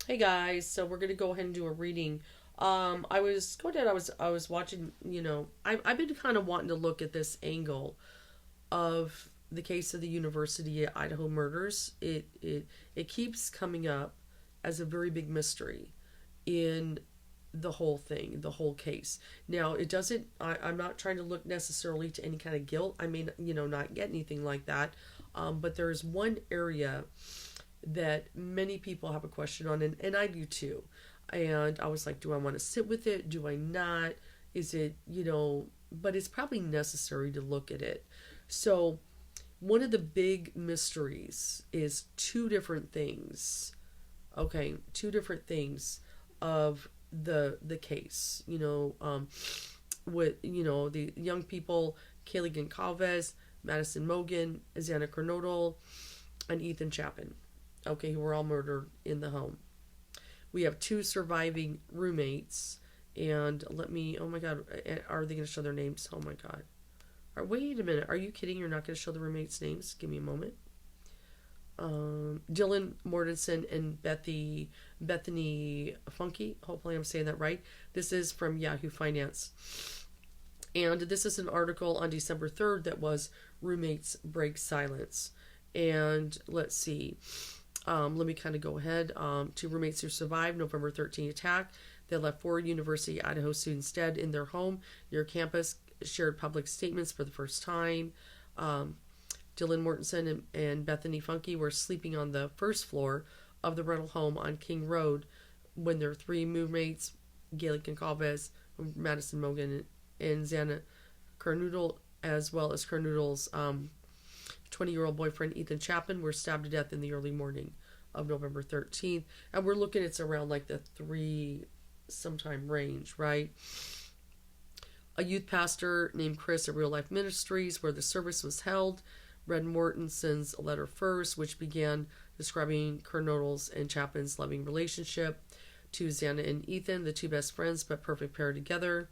Hey guys, so we're gonna go ahead and do a reading. I was going down. I was watching. I've been kind of wanting to look at this angle of the case of the University of Idaho murders. It keeps coming up as a very big mystery in the whole thing, the whole case. Now, it doesn't. I'm not trying to look necessarily to any kind of guilt. I may, not get anything like that. But there's one area that many people have a question on, and I do too. And I was like, do I want to sit with it? Do I not? Is it, but it's probably necessary to look at it. So, one of the big mysteries is two different things. Okay, two different things of the case. With the young people, Kaylee Goncalves, Madison Mogen, Xana Kernodle, and Ethan Chapin, okay, who were all murdered in the home. We have two surviving roommates, and oh my God, are they going to show their names? Oh my God. Wait a minute, are you kidding? You're not going to show the roommates' names? Give me a moment. Dylan Mortensen and Bethany Funky. Hopefully, I'm saying that right. This is from Yahoo Finance. And this is an article on December 3rd that was Roommates Break Silence. And let's see. Let me kind of go ahead. Two roommates who survived November 13 attack. They left four University of Idaho students dead in their home near campus, shared public statements for the first time. Dylan Mortensen and Bethany Funky were sleeping on the first floor of the rental home on King Road when their three roommates, Gaelic Goncalves, Madison Mogen, and Xana Kernodle, as well as Kernodle's 20-year-old boyfriend Ethan Chapin, were stabbed to death in the early morning of November 13th. And we're looking, it's around like the 3 sometime range, right? A youth pastor named Chris at Real Life Ministries, where the service was held, read Mortensen's letter first, which began describing Kernodle's and Chapin's loving relationship to Xana and Ethan, the two best friends but perfect pair together.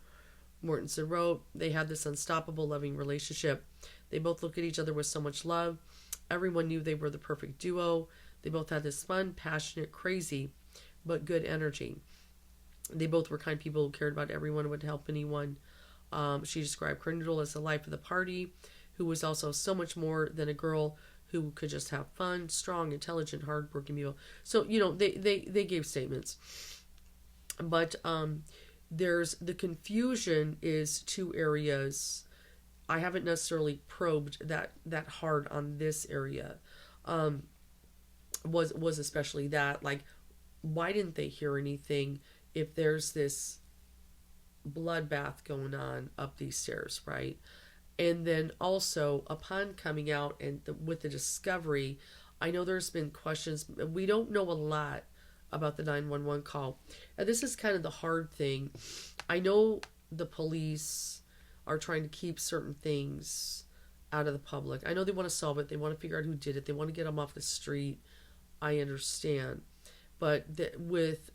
Mortensen wrote, they had this unstoppable, loving relationship. They both looked at each other with so much love. Everyone knew they were the perfect duo. They both had this fun, passionate, crazy, but good energy. They both were kind people who cared about everyone and would help anyone. She described Kernodle as the life of the party, who was also so much more than a girl who could just have fun, strong, intelligent, hardworking people. So, they gave statements. But there's the confusion is two areas. I haven't necessarily probed that hard on this area. Was especially that, like, why didn't they hear anything if there's this bloodbath going on up these stairs, right? And then also, upon coming out and with the discovery, I know there's been questions. We don't know a lot about the 911 call. And this is kind of the hard thing. I know the police are trying to keep certain things out of the public. I know they want to solve it. They want to figure out who did it. They want to get them off the street. I understand. But with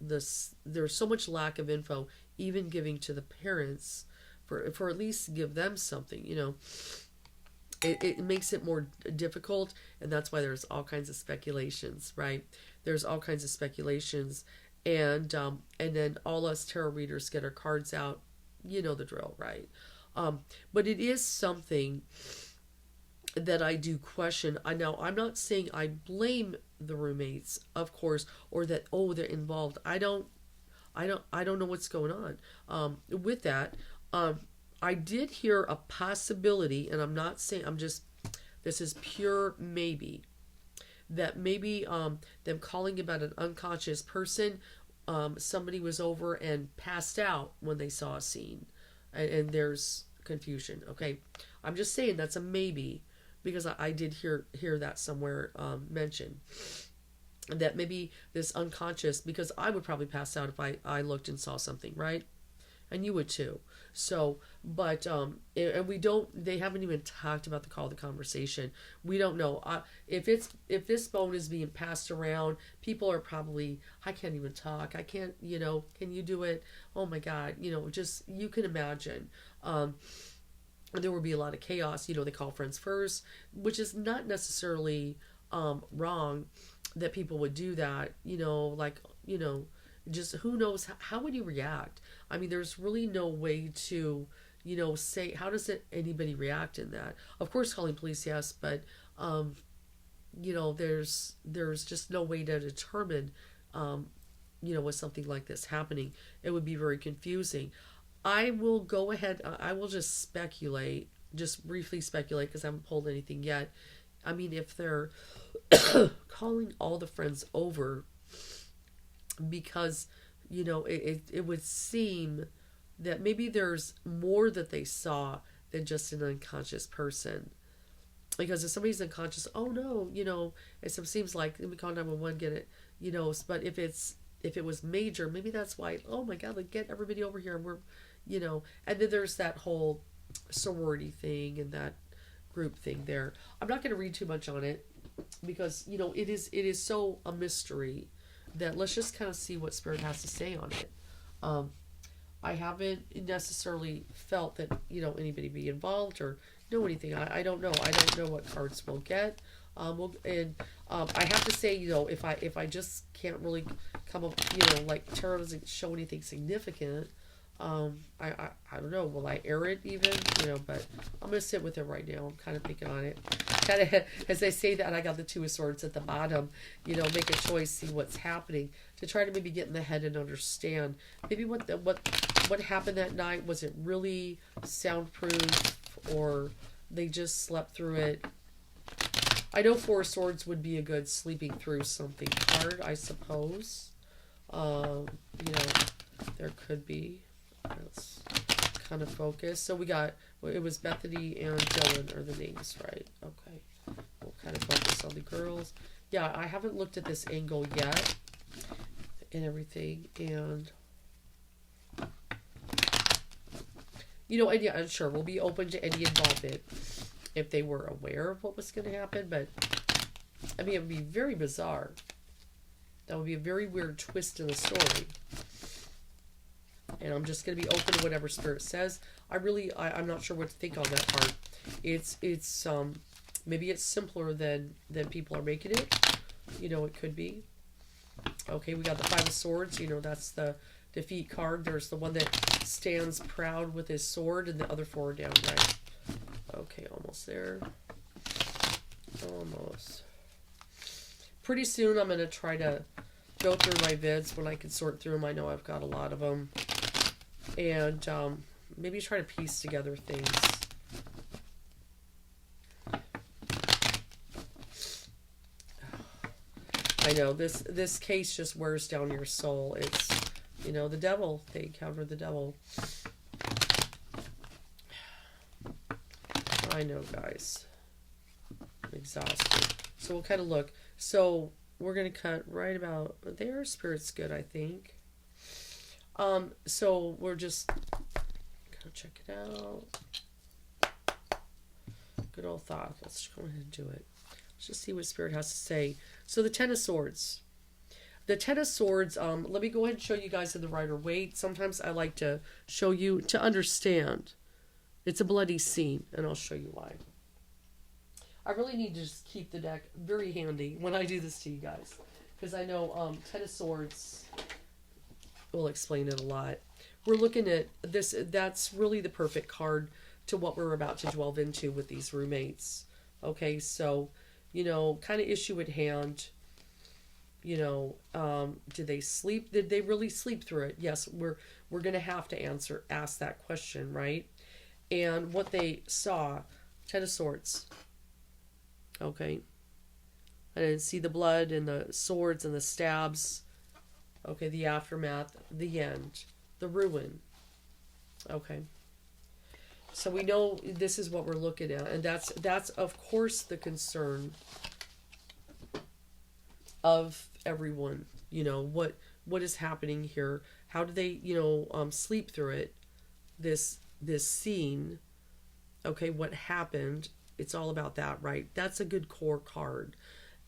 there's so much lack of info, even giving to the parents for at least give them something, it makes it more difficult, and that's why there's all kinds of speculations, right? There's all kinds of speculations, and then all us tarot readers get our cards out, you know the drill, right? But it is something that I do question. Now, I'm not saying I blame the roommates, of course, or that they're involved. I don't know what's going on with that. I did hear a possibility, and I'm not saying, this is pure maybe, that maybe them calling about an unconscious person, somebody was over and passed out when they saw a scene, and there's confusion. Okay, I'm just saying that's a maybe, because I did hear that somewhere mentioned, that maybe this unconscious, because I would probably pass out if I looked and saw something, right? And you would too. So, but and they haven't even talked about the call to conversation. We don't know if this phone is being passed around. People are probably, I can't even talk. I can't, can you do it? Oh my God, just, you can imagine. There would be a lot of chaos. They call friends first, which is not necessarily wrong. that people would do that, like, just who knows how would you react? I mean, there's really no way to, say how does anybody react in that. Of course, calling police, yes, but there's just no way to determine, with something like this happening. It would be very confusing. I will go ahead. I will just speculate, just briefly speculate, because I haven't pulled anything yet. I mean, if they're calling all the friends over, because, it would seem that maybe there's more that they saw than just an unconscious person. Because if somebody's unconscious, oh no, it seems like we call 911, get it, but if it was major, maybe that's why, oh my God, like get everybody over here, and we're, and then there's that whole sorority thing and that group thing there. I'm not going to read too much on it because, it is so a mystery that let's just kind of see what Spirit has to say on it. I haven't necessarily felt that, anybody be involved or know anything. I don't know. I don't know what cards we'll get. I have to say, if I just can't really come up, like tarot doesn't show anything significant. I don't know. Will I air it even? But I'm gonna sit with it right now. I'm kind of thinking on it. Kind of as I say that, I got the Two of Swords at the bottom. Make a choice, see what's happening, to try to maybe get in the head and understand maybe what happened that night. Was it really soundproof, or they just slept through it? I know Four of Swords would be a good sleeping through something card, I suppose. There could be. Let's kind of focus. So we got, it was Bethany and Dylan are the names, right? Okay. We'll kind of focus on the girls. Yeah, I haven't looked at this angle yet and everything. And, and yeah, and sure, we'll be open to any involvement if they were aware of what was going to happen. But, I mean, it would be very bizarre. That would be a very weird twist in the story. And I'm just going to be open to whatever Spirit says. I'm not sure what to think on that part. It's maybe it's simpler than people are making it. It could be. Okay, we got the Five of Swords. That's the defeat card. There's the one that stands proud with his sword, and the other four are down, right? Okay, almost there. Almost. Pretty soon I'm going to try to go through my vids when I can sort through them. I know I've got a lot of them. And maybe try to piece together things. I know this case just wears down your soul. It's, the devil. They encounter the devil. I know, guys. I'm exhausted. So we'll kind of look. So we're going to cut right about there. Spirit's good, I think. So we're just gonna check it out. Good old thought. Let's go ahead and do it. Let's just see what Spirit has to say. So the Ten of Swords. The Ten of Swords, let me go ahead and show you guys in the Rider-Waite. Sometimes I like to show you to understand. It's a bloody scene, and I'll show you why. I really need to just keep the deck very handy when I do this to you guys. Because I know Ten of Swords will explain it a lot. We're looking at this. That's really the perfect card to what we're about to delve into with these roommates. Okay, so, kind of issue at hand. Did they sleep? Did they really sleep through it? Yes, we're going to have to ask that question, right? And what they saw, Ten of Swords. Okay. I didn't see the blood and the swords and the stabs. Okay, the aftermath, the end, the ruin. Okay. So we know this is what we're looking at, and that's of course the concern of everyone. What is happening here? How do they, sleep through it? This scene. Okay, what happened? It's all about that, right? That's a good core card.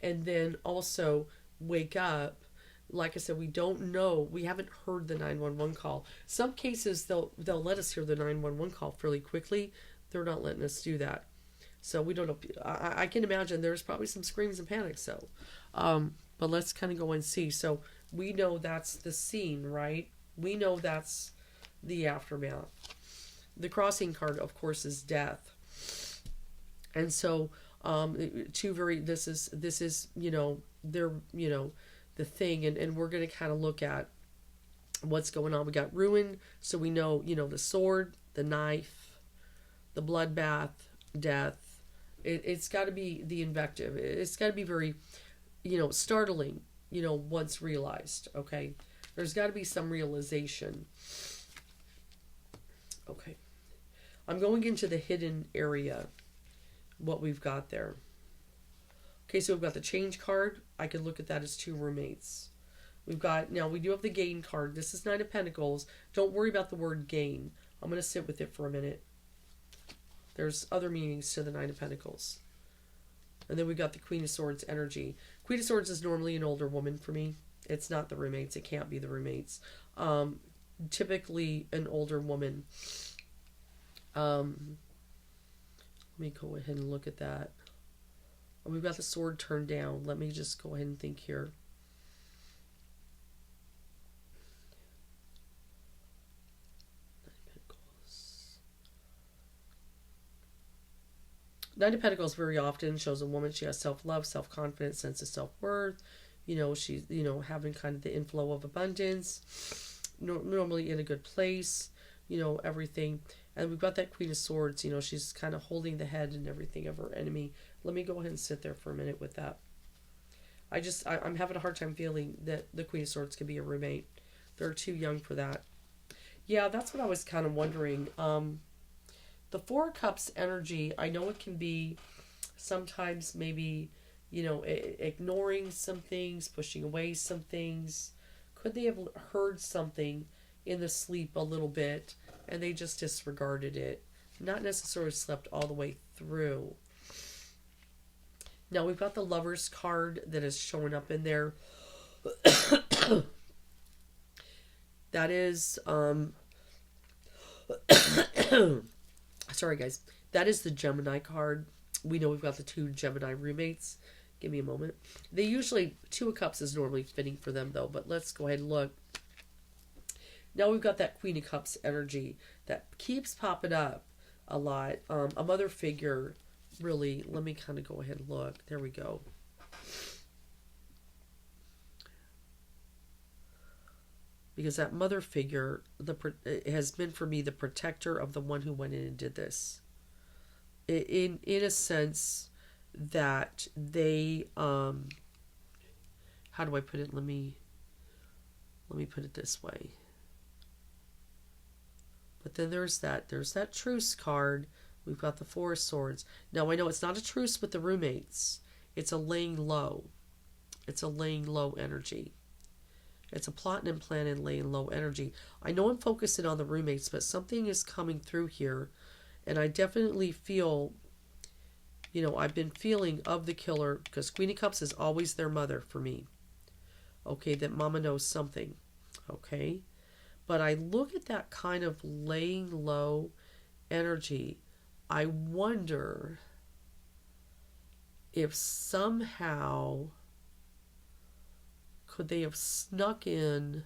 And then also wake up. Like I said, we don't know. We haven't heard the 911 call. Some cases, they'll let us hear the 911 call fairly quickly. They're not letting us do that. So we don't know. I can imagine there's probably some screams and panic. So But let's kind of go and see. So we know that's the scene, right? We know that's the aftermath. The crossing card, of course, is death. And so, this is, they're, the thing. And we're going to kind of look at what's going on. We got ruin. So we know, the sword, the knife, the bloodbath, death. It's got to be the invective. It's got to be very, startling, once realized. Okay. There's got to be some realization. Okay. I'm going into the hidden area. What we've got there. Okay, so we've got the change card. I could look at that as 2 roommates. We've got, now we do have the gain card. This is 9 of Pentacles. Don't worry about the word gain. I'm going to sit with it for a minute. There's other meanings to the 9 of Pentacles. And then we've got the Queen of Swords energy. Queen of Swords is normally an older woman for me. It's not the roommates. It can't be the roommates. Typically an older woman. Let me go ahead and look at that. Oh, we've got the sword turned down. Let me just go ahead and think here. Nine of Pentacles very often shows a woman, she has self-love, self-confidence, sense of self-worth. She's, having kind of the inflow of abundance. Normally in a good place, everything. And we've got that Queen of Swords, she's kind of holding the head and everything of her enemy. Let me go ahead and sit there for a minute with that. I'm having a hard time feeling that the Queen of Swords could be a roommate. They're too young for that. Yeah, that's what I was kind of wondering. The Four of Cups energy, I know it can be sometimes maybe, ignoring some things, pushing away some things. Could they have heard something in the sleep a little bit and they just disregarded it? Not necessarily slept all the way through. Now we've got the Lovers card that is showing up in there. That is, sorry guys, that is the Gemini card. We know we've got the 2 Gemini roommates. Give me a moment. They usually, 2 of Cups is normally fitting for them though, but let's go ahead and look. Now we've got that Queen of Cups energy that keeps popping up a lot. A mother figure, really, let me kind of go ahead and look. There we go. Because that mother figure has been for me the protector of the one who went in and did this. In a sense that they, how do I put it? Let me put it this way. But then there's that truce card. We've got the Four of Swords. Now I know it's not a truce with the roommates. It's a laying low. It's a laying low energy. It's a plotting and planning, laying low energy. I know I'm focusing on the roommates, but something is coming through here. And I definitely feel, I've been feeling of the killer, because Queen of Cups is always their mother for me. Okay, that mama knows something. Okay. But I look at that kind of laying low energy. I wonder if somehow could they have snuck in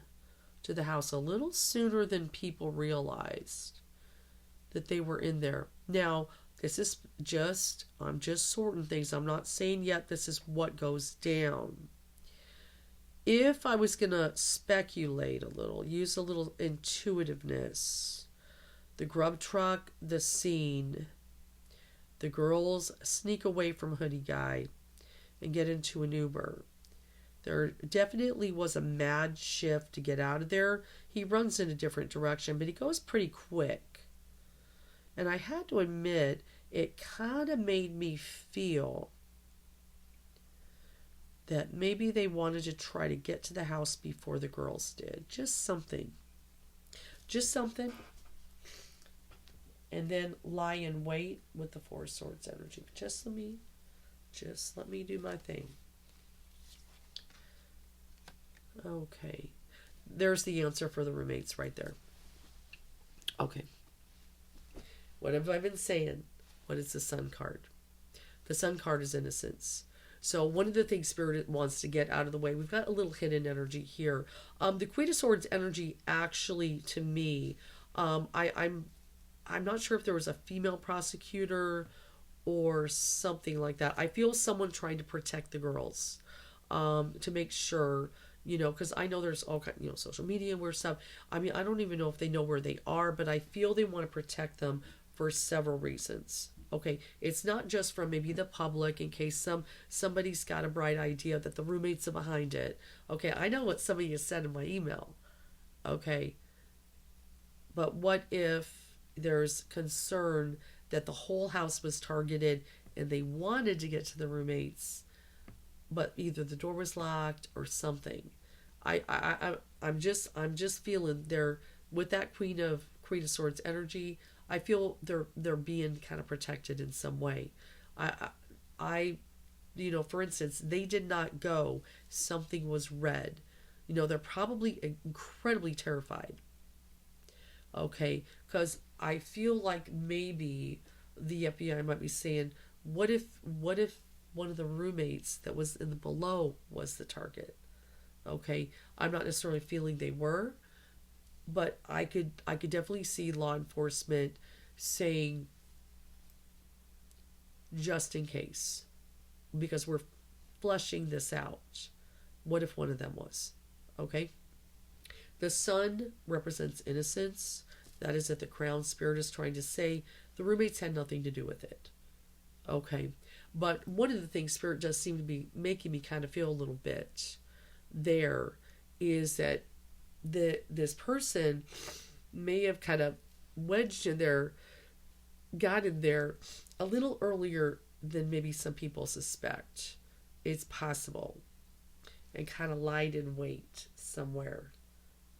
to the house a little sooner than people realized that they were in there. Now, this is I'm just sorting things. I'm not saying yet this is what goes down. If I was going to speculate a little, use a little intuitiveness, the grub truck, the scene, the girls sneak away from Hoodie Guy and get into an Uber. There definitely was a mad shift to get out of there. He runs in a different direction, but he goes pretty quick. And I had to admit, it kind of made me feel that maybe they wanted to try to get to the house before the girls did. Just something. Just something. And then lie in wait with the Four of Swords energy. Just let me do my thing. Okay. There's the answer for the roommates right there. Okay. What have I been saying? What is the Sun card? The Sun card is Innocence. So one of the things Spirit wants to get out of the way, we've got a little hidden energy here. The Queen of Swords energy actually, to me, I'm not sure if there was a female prosecutor or something like that. I feel someone trying to protect the girls, to make sure, because I know there's all kind, social media where stuff. I mean, I don't even know if they know where they are, but I feel they want to protect them for several reasons. Okay, it's not just from maybe the public in case somebody's got a bright idea that the roommates are behind it. Okay, I know what somebody has said in my email. Okay, but what if there's concern that the whole house was targeted and they wanted to get to the roommates, but either the door was locked or something. I'm just feeling they're with that Queen of Swords energy. I feel they're being kind of protected in some way. I for instance, they did not go. Something was read. They're probably incredibly terrified. Okay, because I feel like maybe the FBI might be saying, what if one of the roommates that was in the below was the target? Okay, I'm not necessarily feeling they were, but I could definitely see law enforcement saying, just in case, because we're fleshing this out. What if one of them was? Okay. The sun represents innocence. That is that the crown Spirit is trying to say the roommates had nothing to do with it. Okay. But one of the things Spirit does seem to be making me kind of feel a little bit there is that this person may have kind of wedged in there, got in there a little earlier than maybe some people suspect. It's possible. And kind of lied in wait somewhere.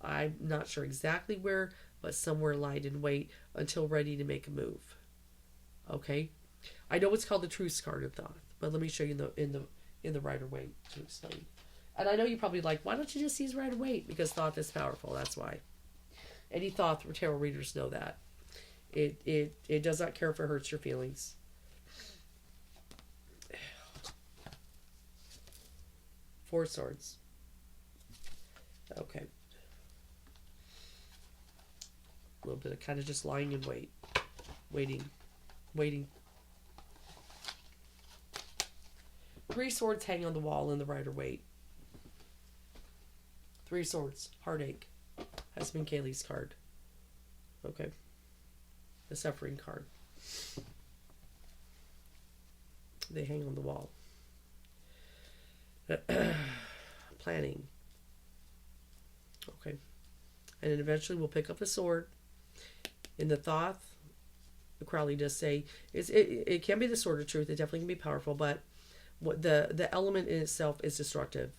I'm not sure exactly where, but somewhere lied in wait until ready to make a move. Okay? I know it's called the Truce card of Thoth, but let me show you in the Rider-Waite to explain. And I know you're probably like, why don't you just use Rider-Waite? Because Thoth is powerful, that's why. Any Thoth tarot readers know that. It does not care if it hurts your feelings. Four Swords. Okay. A little bit of kind of just lying in wait. Waiting. Three Swords hang on the wall in the Rider-Waite. Three Swords. Heartache. Has been Kaylee's card. Okay. The Suffering card. They hang on the wall. Planning. Okay. And then eventually we'll pick up a sword. In the Thoth, Crowley does say it can be the sword of truth. It definitely can be powerful, but what the element in itself is destructive.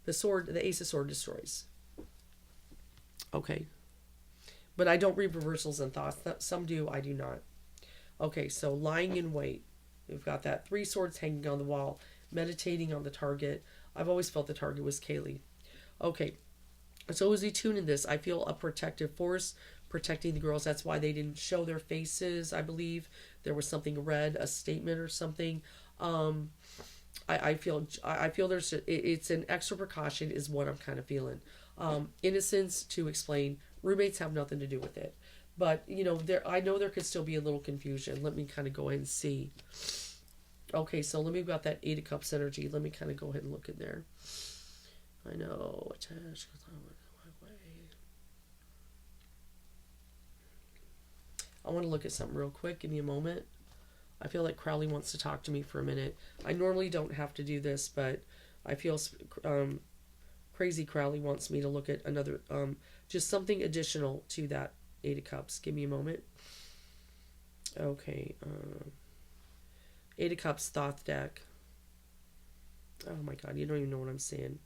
The Ace of Sword destroys. Okay. But I don't read reversals in Thoth. Some do, I do not. Okay, so lying in wait. We've got that Three Swords hanging on the wall, meditating on the target. I've always felt the target was Kaylee. Okay, so as we tune in this, I feel a protective force protecting the girls. That's why they didn't show their faces, I believe. There was something read, a statement or something. I feel it's an extra precaution is what I'm kind of feeling. Innocence to explain. Roommates have nothing to do with it. But, I know there could still be a little confusion. Let me kind of go ahead and see. Okay, so let me about that Eight of Cups energy. Let me kind of go ahead and look in there. I know. I want to look at something real quick. Give me a moment. I feel like Crowley wants to talk to me for a minute. I normally don't have to do this, but I feel Crazy Crowley wants me to look at another, just something additional to that Eight of Cups. Give me a moment. Okay. Eight of Cups Thoth deck. Oh my god, you don't even know what I'm saying.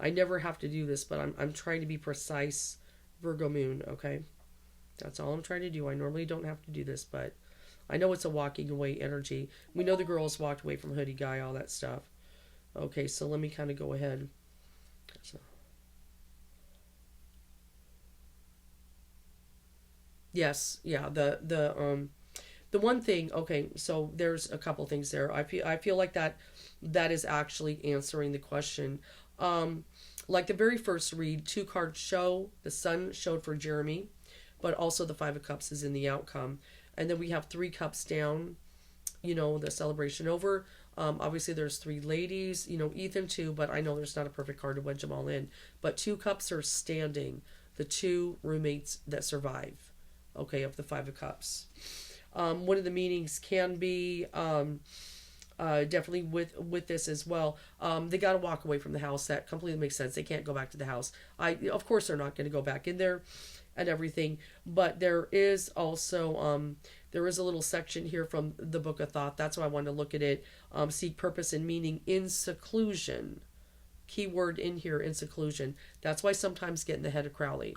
I never have to do this, but I'm trying to be precise. Virgo moon, okay? That's all I'm trying to do. I normally don't have to do this, but I know it's a walking away energy. We know the girls walked away from Hoodie Guy, all that stuff. Okay, so let me kind of go ahead. So. Yes, yeah, the the one thing, okay, so there's a couple things there. I feel like that is actually answering the question. Like the very first read, 2 cards show the sun showed for Jeremy, but also the 5 of Cups is in the outcome. And then we have 3 cups down, the celebration over. Obviously there's 3 ladies, Ethan too, but I know there's not a perfect card to wedge them all in. But 2 cups are standing, the 2 roommates that survive, okay, of the 5 of Cups. One of the meanings can be definitely with this as well. They got to walk away from the house. That completely makes sense. They can't go back to the house. Of course they're not going to go back in there and everything. But there is also there is a little section here from the Book of Thoth. That's why I wanted to look at it. Seek purpose and meaning in seclusion. Key word in here, in seclusion. That's why sometimes get in the head of Crowley.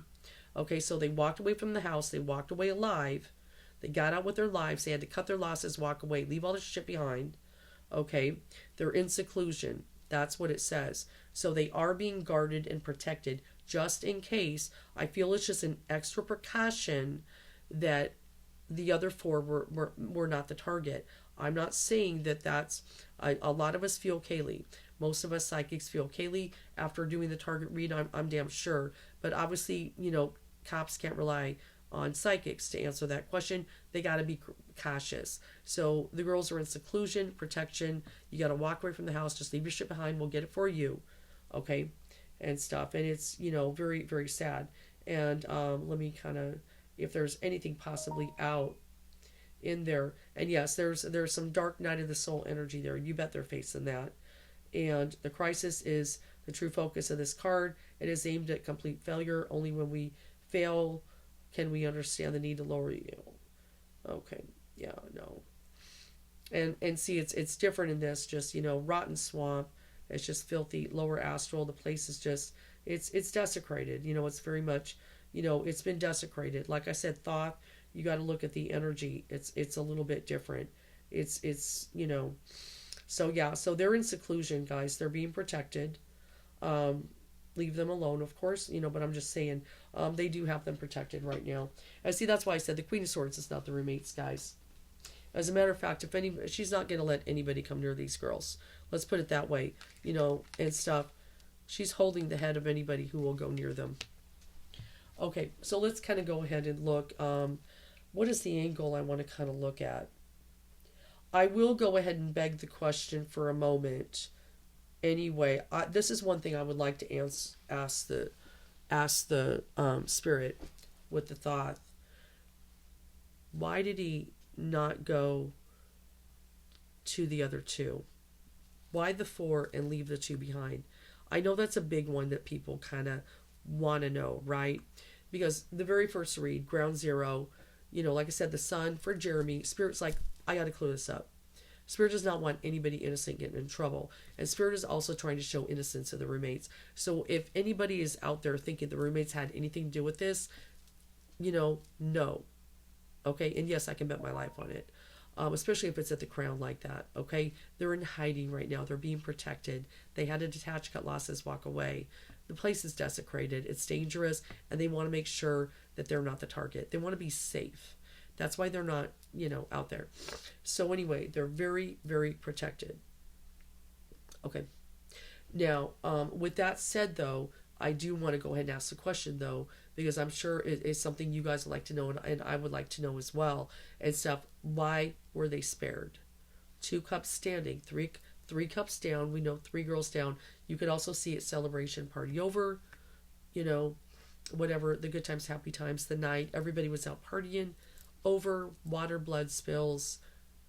Okay, so they walked away from the house. They walked away alive. They got out with their lives. They had to cut their losses, walk away, leave all this shit behind. Okay, they're in seclusion. That's what it says. So they are being guarded and protected just in case. I feel it's just an extra precaution that the other 4 were not the target. I'm not saying that that's... a lot of us feel Kaylee. Most of us psychics feel Kaylee after doing the target read. I'm damn sure. But obviously, cops can't rely on psychics to answer that question. They got to be cautious. So the girls are in seclusion, protection. You got to walk away from the house. Just leave your shit behind. We'll get it for you. Okay? And stuff. And it's, very, very sad. And let me kind of, if there's anything possibly out in there. And yes, there's some dark night of the soul energy there. You bet they're facing that. And the crisis is the true focus of this card. It is aimed at complete failure. Only when we fail can we understand the need to lower you. Okay. Yeah, no. And see, it's different in this. Just, rotten swamp. It's just filthy. Lower astral. The place is just, it's desecrated. It's very much, it's been desecrated. Like I said, Thoth, you got to look at the energy. It's a little bit different. It's So yeah, so they're in seclusion, guys. They're being protected. Leave them alone, of course, but I'm just saying, they do have them protected right now. And see, that's why I said the Queen of Swords is not the roommates, guys. As a matter of fact, she's not going to let anybody come near these girls. Let's put it that way, and stuff. She's holding the head of anybody who will go near them. Okay, so let's kind of go ahead and look. What is the angle I want to kind of look at? I will go ahead and beg the question for a moment. Anyway, this is one thing I would like to ask the spirit with the Thoth. Why did he not go to the other 2? Why the 4 and leave the 2 behind? I know that's a big one that people kind of want to know, right? Because the very first read, ground zero, like I said, the sun for Jeremy, Spirit's like, I got to clear this up. Spirit does not want anybody innocent getting in trouble. And Spirit is also trying to show innocence of the roommates. So if anybody is out there thinking the roommates had anything to do with this, no. Okay? And yes, I can bet my life on it. Especially if it's at the Crown like that. Okay? They're in hiding right now. They're being protected. They had to detach, cut losses, walk away. The place is desecrated. It's dangerous. And they want to make sure that they're not the target. They want to be safe. That's why they're not, out there. So anyway, they're very, very protected. Okay. Now, with that said, though, I do want to go ahead and ask the question, though, because I'm sure it is something you guys would like to know, and I would like to know as well, and stuff. Why were they spared? 2 cups standing, three cups down. We know 3 girls down. You could also see it celebration party over, whatever, the good times, happy times, the night. Everybody was out partying. Over, water, blood spills,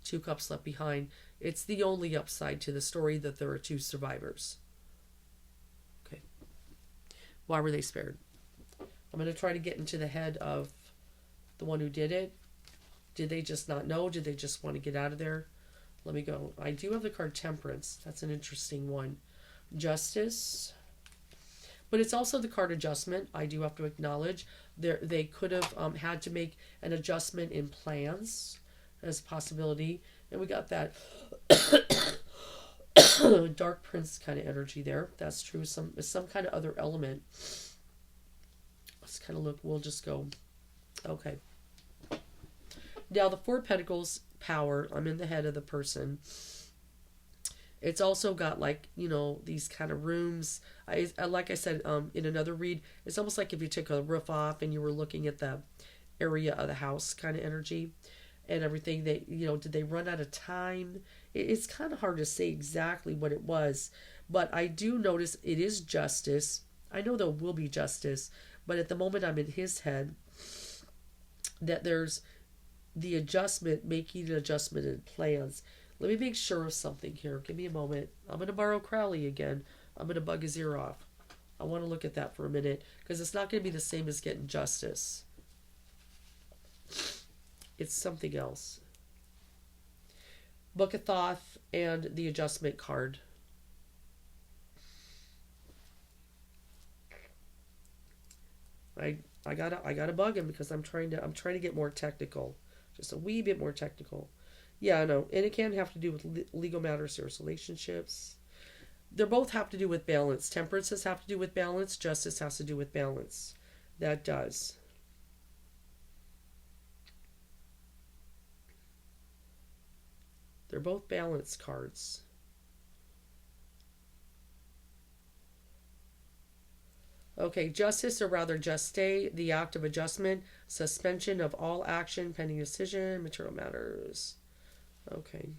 2 cups left behind. It's the only upside to the story that there are 2 survivors. Okay. Why were they spared? I'm going to try to get into the head of the one who did it. Did they just not know? Did they just want to get out of there? Let me go. I do have the card Temperance. That's an interesting one. Justice. But it's also the card Adjustment. I do have to acknowledge they could have had to make an adjustment in plans as a possibility. And we got that Dark Prince kind of energy there. That's true. Some kind of other element. Let's kind of look. We'll just go. Okay. Now the Four of Pentacles power, I'm in the head of the person. It's also got like, these kind of rooms. Like I said, in another read, it's almost like if you took a roof off and you were looking at the area of the house kind of energy and everything. Did they run out of time? It's kind of hard to say exactly what it was, but I do notice it is justice. I know there will be justice, but at the moment I'm in his head, that there's the adjustment, making an adjustment in plans. Let me make sure of something here. Give me a moment. I'm going to borrow Crowley again. I'm going to bug his ear off. I want to look at that for a minute because it's not going to be the same as getting justice. It's something else. Book of Thoth and the adjustment card. I gotta bug him because I'm trying to get more technical, just a wee bit more technical. Yeah, I know, and it can have to do with legal matters, serious relationships. They both have to do with balance. Temperance has to do with balance. Justice has to do with balance. That does. They're both balance cards. Okay, justice, or rather just stay, the act of adjustment, suspension of all action, pending decision, material matters. Okay.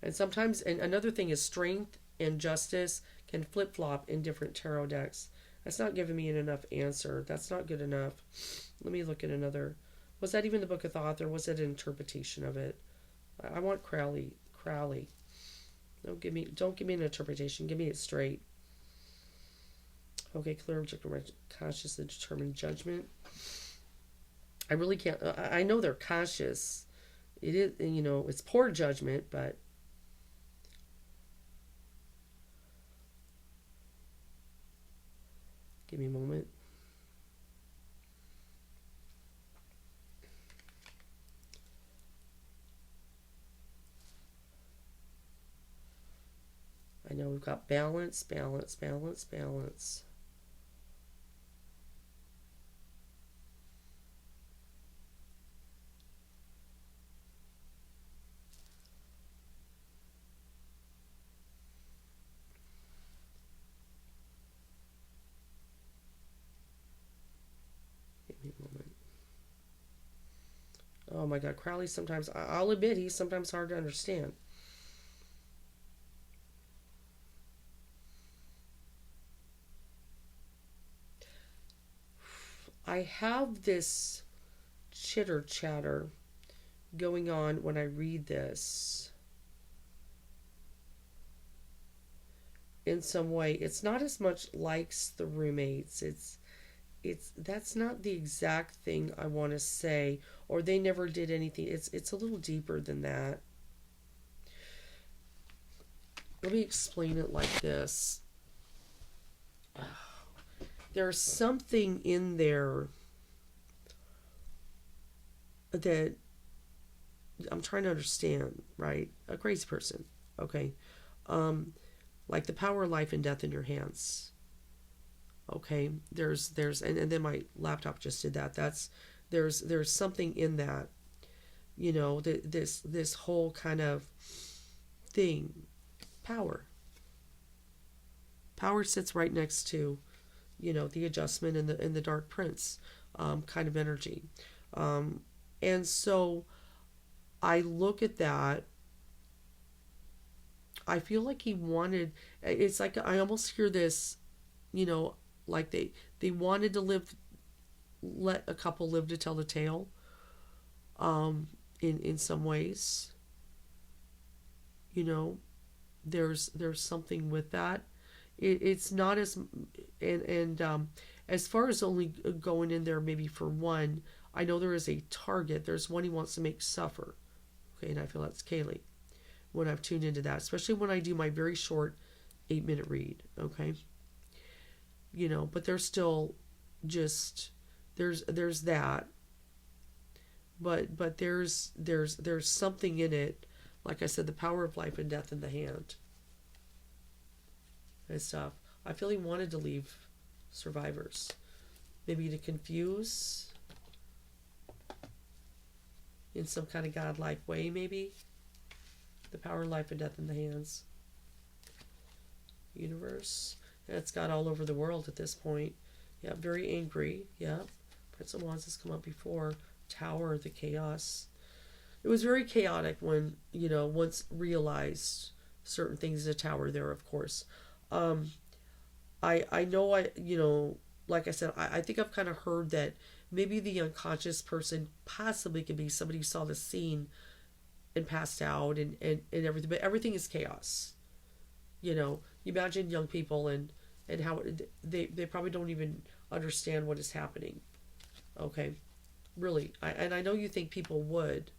And sometimes, and another thing is strength and justice can flip-flop in different tarot decks. That's not giving me an enough answer. That's not good enough. Let me look at another. Was that even the Book of Thoth, or was it an interpretation of it? I want Crowley. Don't give me an interpretation. Give me it straight. Okay, clear objective conscious and determined judgment. I really can't. I know they're conscious. It is, it's poor judgment, but give me a moment. I know we've got balance. Give me a moment. Oh my God, Crowley sometimes, I'll admit, he's sometimes hard to understand. I have this chitter chatter going on when I read this. In some way, it's not as much likes the roommates. That's not the exact thing I want to say, or they never did anything. It's a little deeper than that. Let me explain it like this. There's something in there that I'm trying to understand, right? A crazy person, okay? Like the power of life and death in your hands. Okay, there's and then my laptop just did that. There's something in that, this whole kind of thing. Power sits right next to, the adjustment and the dark prince kind of energy. And so I look at that. I feel like he wanted, it's like I almost hear this, like they wanted to let a couple live to tell the tale, in some ways. There's something with that. It's not as, and as far as only going in there maybe for one, I know there is a target. There's one he wants to make suffer. Okay, and I feel that's Kaylee when I've tuned into that, especially when I do my very short 8-minute read. Okay, but there's still just there's that, but there's something in it. Like I said, the power of life and death in the hand and stuff. I feel he wanted to leave survivors, maybe to confuse. in some kind of godlike way, maybe. The power of life and death in the hands. Universe. And it's got all over the world at this point. Yeah, very angry. Yeah. Prince of Wands has come up before. Tower, the chaos. It was very chaotic when, once realized certain things in the tower there, of course. I know like I said, I think I've kind of heard that maybe the unconscious person possibly could be somebody who saw the scene and passed out and everything, but everything is chaos. You imagine young people and how they probably don't even understand what is happening. Okay, really, and I know you think people would,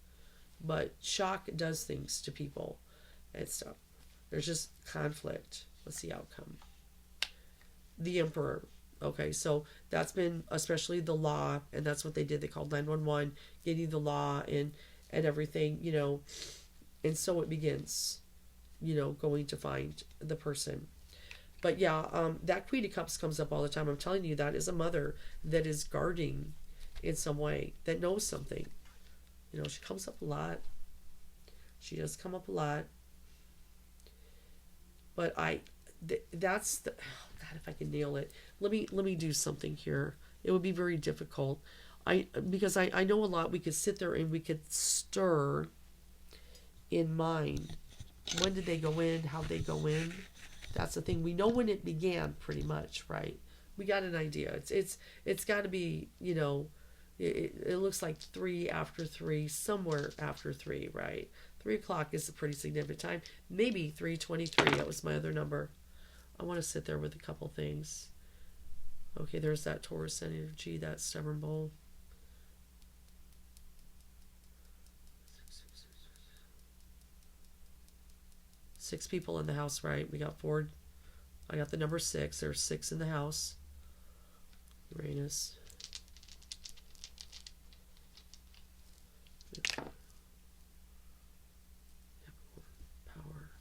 but shock does things to people and stuff. There's just conflict. Let's see outcome. The Emperor. Okay, so that's been especially the law, and that's what they did. They called 911, getting the law and everything, and so it begins, going to find the person. But yeah, that Queen of Cups comes up all the time. I'm telling you, that is a mother that is guarding in some way, that knows something. She comes up a lot. She does come up a lot. But that's the, oh God, if I can nail it. Let me do something here. It would be very difficult. Because I know a lot. We could sit there and we could stir in mind. When did they go in? How they go in? That's the thing. We know when it began, pretty much, right? We got an idea. It's got to be, it looks like 3 after 3, somewhere after 3, right? 3 o'clock is a pretty significant time. Maybe 3:23. That was my other number. I want to sit there with a couple things. Okay, there's that Taurus energy, that stubborn bull. Six people in the house, right? We got 4. I got the number 6. There's 6 in the house. Uranus. Power.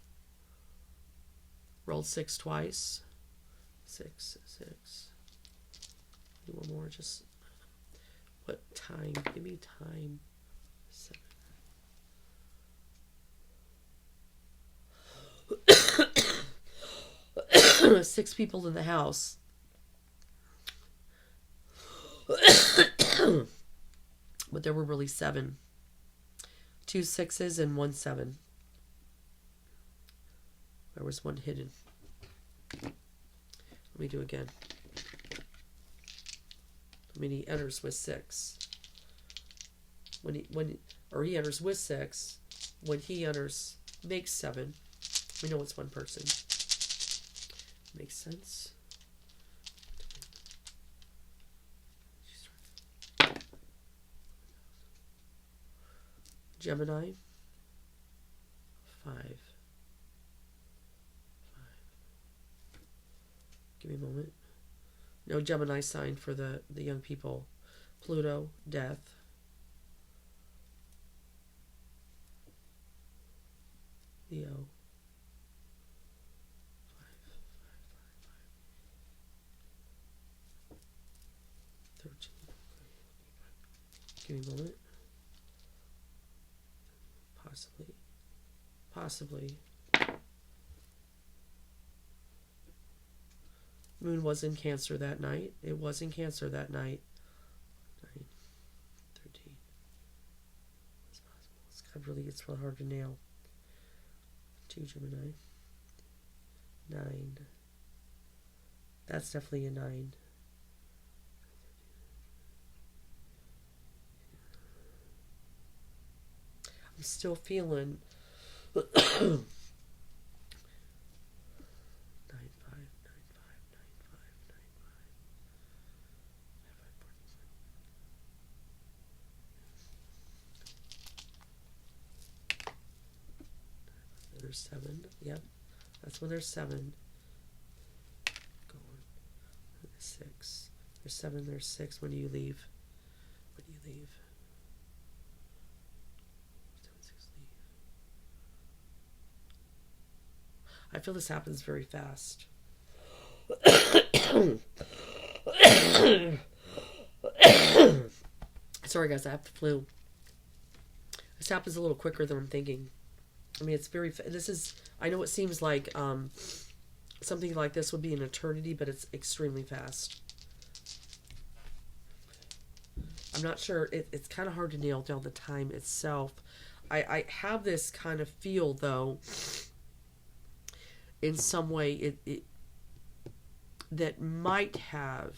Rolled 6 twice. 6. One more. Just what time? Give me time. 7. 6 people in the house. But there were really 7. 2 6s and 1 7. There was 1 hidden. Let me do again. I mean, he enters with 6. He enters with 6. When he enters, makes 7. We know it's one person. Makes sense. Gemini. 5. Give me a moment. No Gemini sign for the young people. Pluto, death. Leo. 13. Give me a moment. Possibly. Moon was in Cancer that night. It was in Cancer that night. 9, 13. It's possible. It's real hard to nail. 2 Gemini. 9. That's definitely a 9. I'm still feeling 9 5 9 5 9 5 9 5. There's 7. Yep. That's when there's 7. Go on. 6. There's 7, there's 6. When do you leave? When do you leave? 7, 6, leave. I feel this happens very fast. Sorry guys, I have the flu. happens a little quicker than I'm thinking. I mean, it's very, this is, I know it seems like something like this would be an eternity, but it's extremely fast. I'm not sure, it's kind of hard to nail down the time itself. I have this kind of feel, though, in some way, that might have,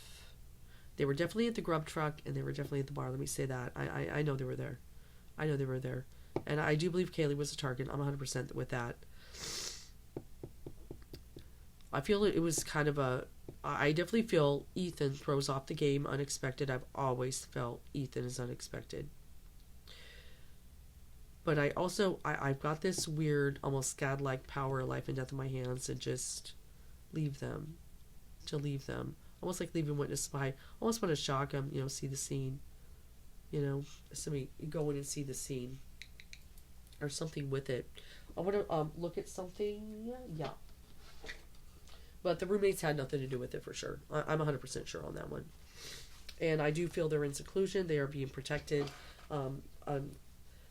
they were definitely at the grub truck, and they were definitely at the bar, let me say that. I know they were there. I know they were there. And I do believe Kaylee was a target. I'm 100% with that. I feel it was kind of a... I definitely feel Ethan throws off the game unexpected. I've always felt Ethan is unexpected. But I also... I've got this weird, almost God-like power of life and death in my hands to just leave them. To leave them. Almost like leaving witness spy. I almost want to shock them, you know, see the scene. You know, somebody go in and see the scene. Or something with it. I want to look at something. Yeah. But the roommates had nothing to do with it for sure. I'm 100% sure on that one. And I do feel they're in seclusion. They are being protected.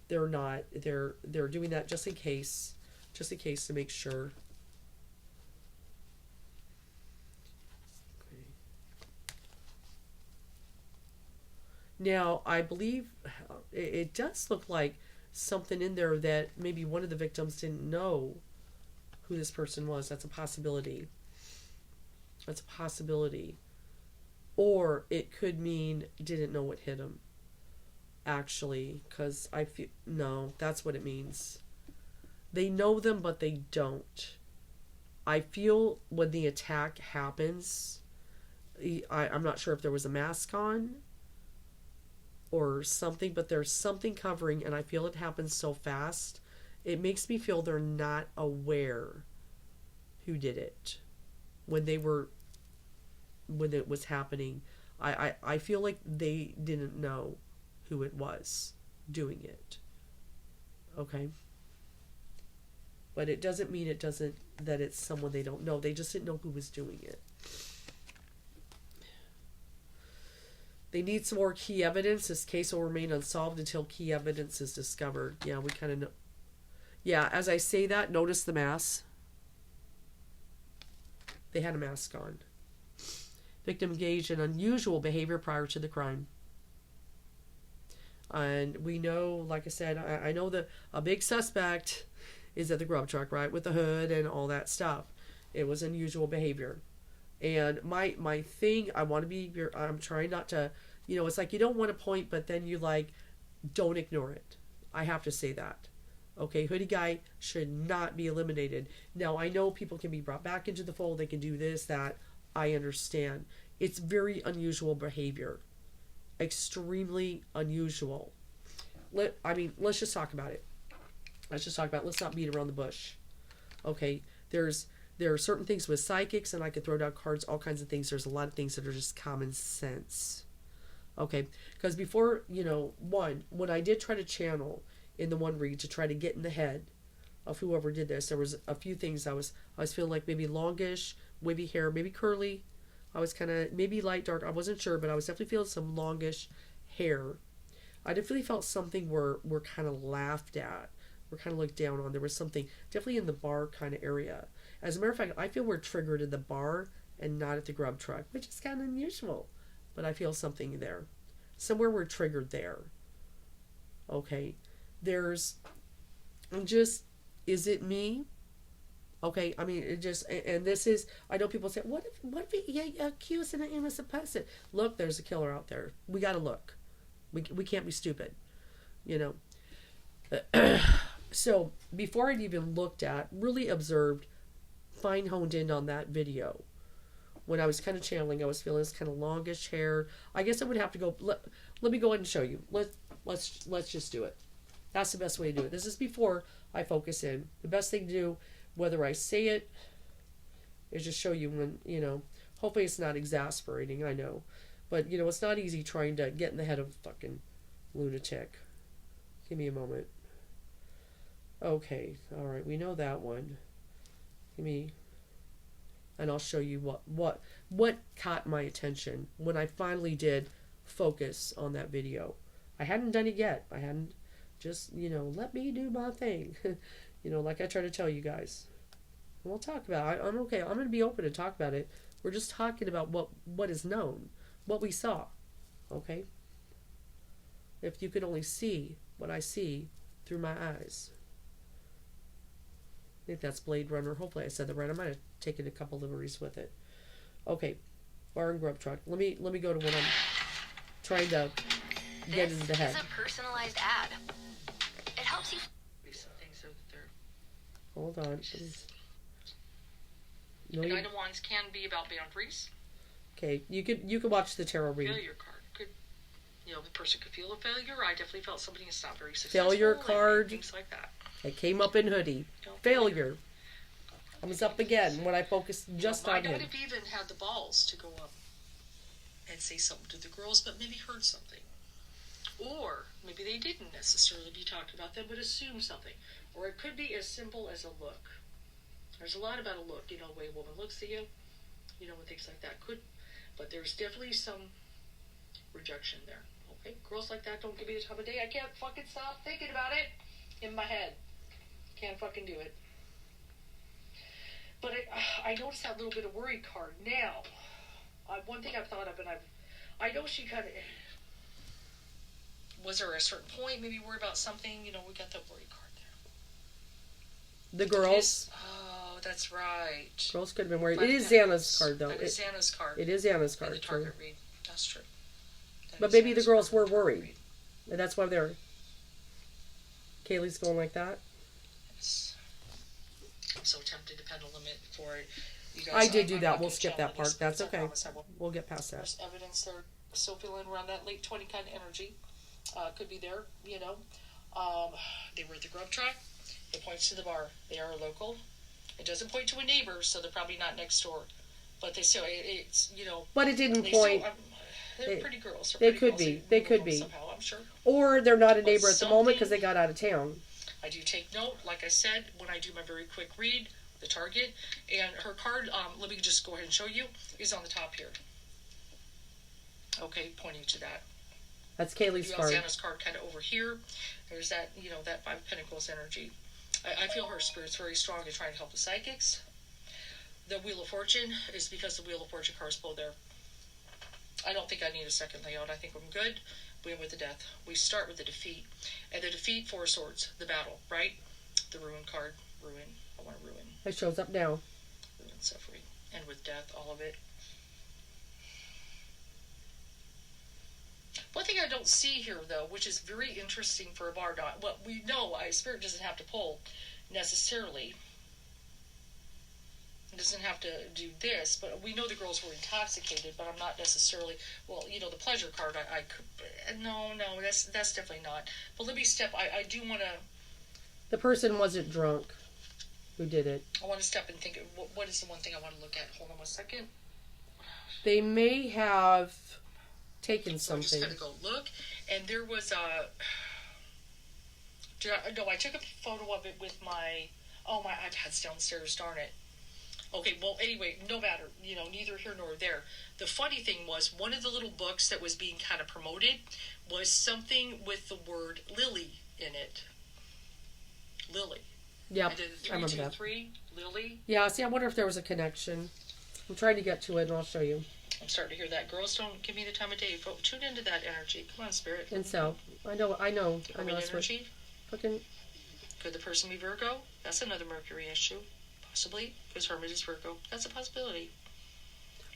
They're not. They're doing that just in case to make sure. Okay. Now I believe it does look like something in there that maybe one of the victims didn't know who this person was. That's a possibility. That's a possibility. Or it could mean didn't know what hit him. Actually, because I feel... No, that's what it means. They know them, but they don't. I feel when the attack happens, I'm not sure if there was a mask on or something, but there's something covering, and I feel it happens so fast. It makes me feel they're not aware who did it when it was happening. I feel like they didn't know who it was doing it. Okay? But it doesn't mean that it's someone they don't know. They just didn't know who was doing it. They need some more key evidence. This case will remain unsolved until key evidence is discovered. Yeah, we kind of know. Yeah, as I say that, notice the mask. They had a mask on. Victim engaged in unusual behavior prior to the crime. And we know, like I said, I know a big suspect is at the grub truck, right? With the hood and all that stuff. It was unusual behavior. And my thing, I'm trying not to, you know, it's like you don't want to point, but then you don't ignore it. I have to say that. Okay, hoodie guy should not be eliminated. Now, I know people can be brought back into the fold. They can do this, that. I understand. It's very unusual behavior. Extremely unusual. Let's just talk about it. Let's not beat around the bush. Okay, there are certain things with psychics, and I could throw down cards, all kinds of things. There's a lot of things that are just common sense. Okay, because before, when I did try to channel in the one read to try to get in the head of whoever did this, there was a few things I was feeling like maybe longish, wavy hair, maybe curly. I was kind of, maybe light, dark, I wasn't sure, but I was definitely feeling some longish hair. I definitely felt something we're kind of laughed at. We're kind of looked down on. There was something definitely in the bar kind of area. As a matter of fact, I feel we're triggered in the bar and not at the grub truck, which is kind of unusual. But I feel something there. Somewhere we're triggered there. Okay. Is it me? Okay, I mean, it just, and this is, I know people say, what if he accused an innocent person? Look, there's a killer out there. We got to look. We can't be stupid, So before I'd even looked at, really observed, fine honed in on that video. When I was kind of channeling, I was feeling this kind of longish hair. I guess I would have to go. Let me go ahead and show you. Let's just do it. That's the best way to do it. This is before I focus in. The best thing to do, whether I say it, is just show you when Hopefully it's not exasperating. I know, but it's not easy trying to get in the head of a fucking lunatic. Give me a moment. Okay, all right, we know that one. And I'll show you what caught my attention when I finally did focus on that video. I hadn't done it yet. I hadn't Just, let me do my thing. Like I try to tell you guys. We'll talk about it. I'm okay. I'm going to be open to talk about it. We're just talking about what is known, what we saw. Okay? If you could only see what I see through my eyes. I think that's Blade Runner. Hopefully I said that right. I might have taken a couple liberties with it. Okay. Bar and grub truck. Let me go to what I'm trying to get into the head. This is a personalized ad. It helps you. Some things are there. Hold on. No, and item wands can be about boundaries. Okay, you could watch the tarot reading. Failure card could, the person could feel a failure. I definitely felt somebody is not very successful. Failure card. Things like that. It came up in hoodie. Failure. Comes up again when I focus just on him. I might have even had the balls to go up and say something to the girls, but maybe heard something. Or maybe they didn't necessarily be talked about them, but assumed something. Or it could be as simple as a look. There's a lot about a look, the way a woman looks at you, and things like that but there's definitely some rejection there. Okay, girls like that don't give me the time of day. I can't fucking stop thinking about it in my head. Can't fucking do it. But I noticed that little bit of worry card. Now, one thing I've thought of, and I know she kind of, was there a certain point, maybe worry about something, we got the worry card there. The girls. Oh, that's right. Girls could have been worried. It is Xana's card, though. It is Xana's card. It is Xana's card. The target read. That's true. But maybe the girls were worried. And that's why they're... Kaylee's going like that. Yes. I'm so tempted to pendulum it for it. You guys, I did do that. We'll skip that part. That's okay. We'll get past that. There's evidence they're still feeling around that late 20 kind of energy. Could be there, They were at the grub truck. It points to the bar. They are local. It doesn't point to a neighbor, so they're probably not next door. But they still, it's. But it didn't point. They're pretty girls. They could be. They could be. Somehow, I'm sure. Or they're not a neighbor at the moment because they got out of town. I do take note, like I said, when I do my very quick read, the target, and her card, let me just go ahead and show you, is on the top here. Okay, pointing to that. That's Kaylee's card. Xana's card kind of over here. There's that, that Five of Pentacles energy. I feel her spirit's very strong in trying to help the psychics. The Wheel of Fortune is because the Wheel of Fortune card is pulled there. I don't think I need a second layout. I think I'm good. We end with the death. We start with the defeat. And the defeat, Four of Swords, the battle, right? The ruin card. Ruin. I want to ruin. It shows up now. Ruin, suffering. And with death, all of it. One thing I don't see here, though, which is very interesting for a bar dot, well, we know spirit doesn't have to pull necessarily. It doesn't have to do this, but we know the girls were intoxicated, but I'm not necessarily, the pleasure card, I could, no, that's definitely not. But let me I do want to. The person wasn't drunk who did it. I want to step and think, what is the one thing I want to look at? Hold on 1 second. They may have taken so something. I'm just going to go look, and there was I took a photo of it with my iPad's downstairs, darn it. Okay, well, anyway, no matter, neither here nor there. The funny thing was, one of the little books that was being kind of promoted was something with the word Lily in it. Lily. Yeah, I remember that. 3, Lily. Yeah, see, I wonder if there was a connection. I'm trying to get to it, and I'll show you. I'm starting to hear that. Girls, don't give me the time of day. Tune into that energy. Come on, Spirit. And so, I know. Energy. Fucking. Could the person be Virgo? That's another Mercury issue. Possibly, because Hermit is Virgo. That's a possibility.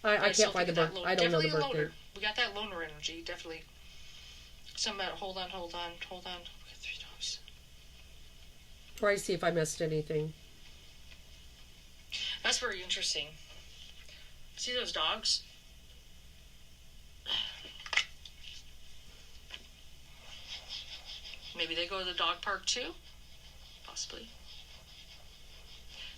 I can't find the birth. I don't know the birthday. Loner. We got that loner energy, definitely. Some about hold on. We got 3 dogs. Try to see if I missed anything. That's very interesting. See those dogs? Maybe they go to the dog park too? Possibly.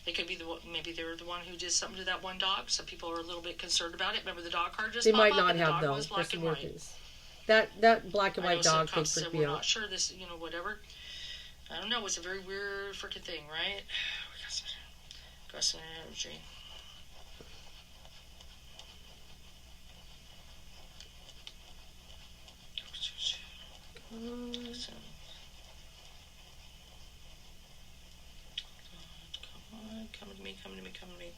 They could be maybe they're the one who did something to that one dog. Some people are a little bit concerned about it. Remember the dog card just They popped might not up and have, the dog though. was black and white. That black and white dog thing freaked me we're out. not sure this, whatever. I don't know. It's a very weird freaking thing, right? We got some energy. come to me, come to me, come to me.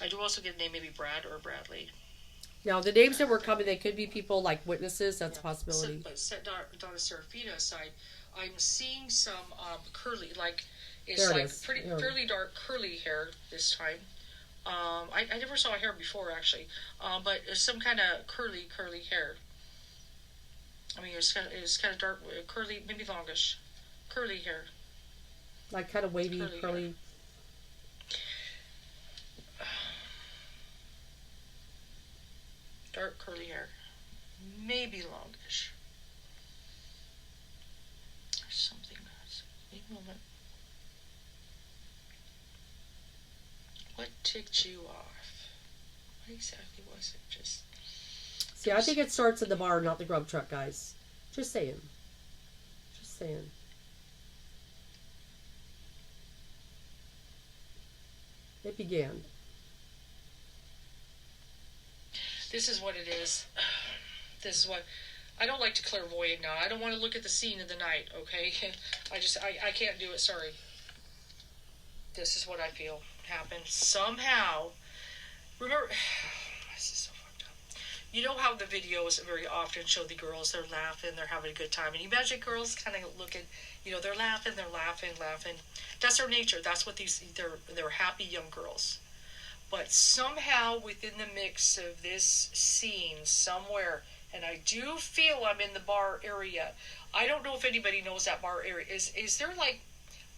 I do also get a name, maybe Brad or Bradley. Now, the names that were coming, they could be people like witnesses. That's a possibility. But set Donna Serafina aside, I'm seeing some curly, like, it's There it like is. pretty fairly dark curly hair this time. I never saw hair before, actually, but it's some kind of curly hair. I mean, it's kind of dark, curly, maybe longish, curly hair. Like kind of wavy, curly. Dark curly hair, maybe longish. There's something else. Wait a moment. What ticked you off? What exactly was it? Just See, I think it starts in the bar, not the grub truck, guys. Just saying. Just saying. It began. This is what it is. This is what... I don't like to clairvoyant now. I don't want to look at the scene of the night, okay? I can't do it, sorry. This is what I feel happened. Somehow... Remember... This is so fucked up. You know how the videos very often show the girls, they're laughing, they're having a good time. And you imagine girls kind of looking, they're laughing. That's their nature. That's what they're happy young girls. But somehow within the mix of this scene somewhere, and I do feel I'm in the bar area. I don't know if anybody knows that bar area. Is there like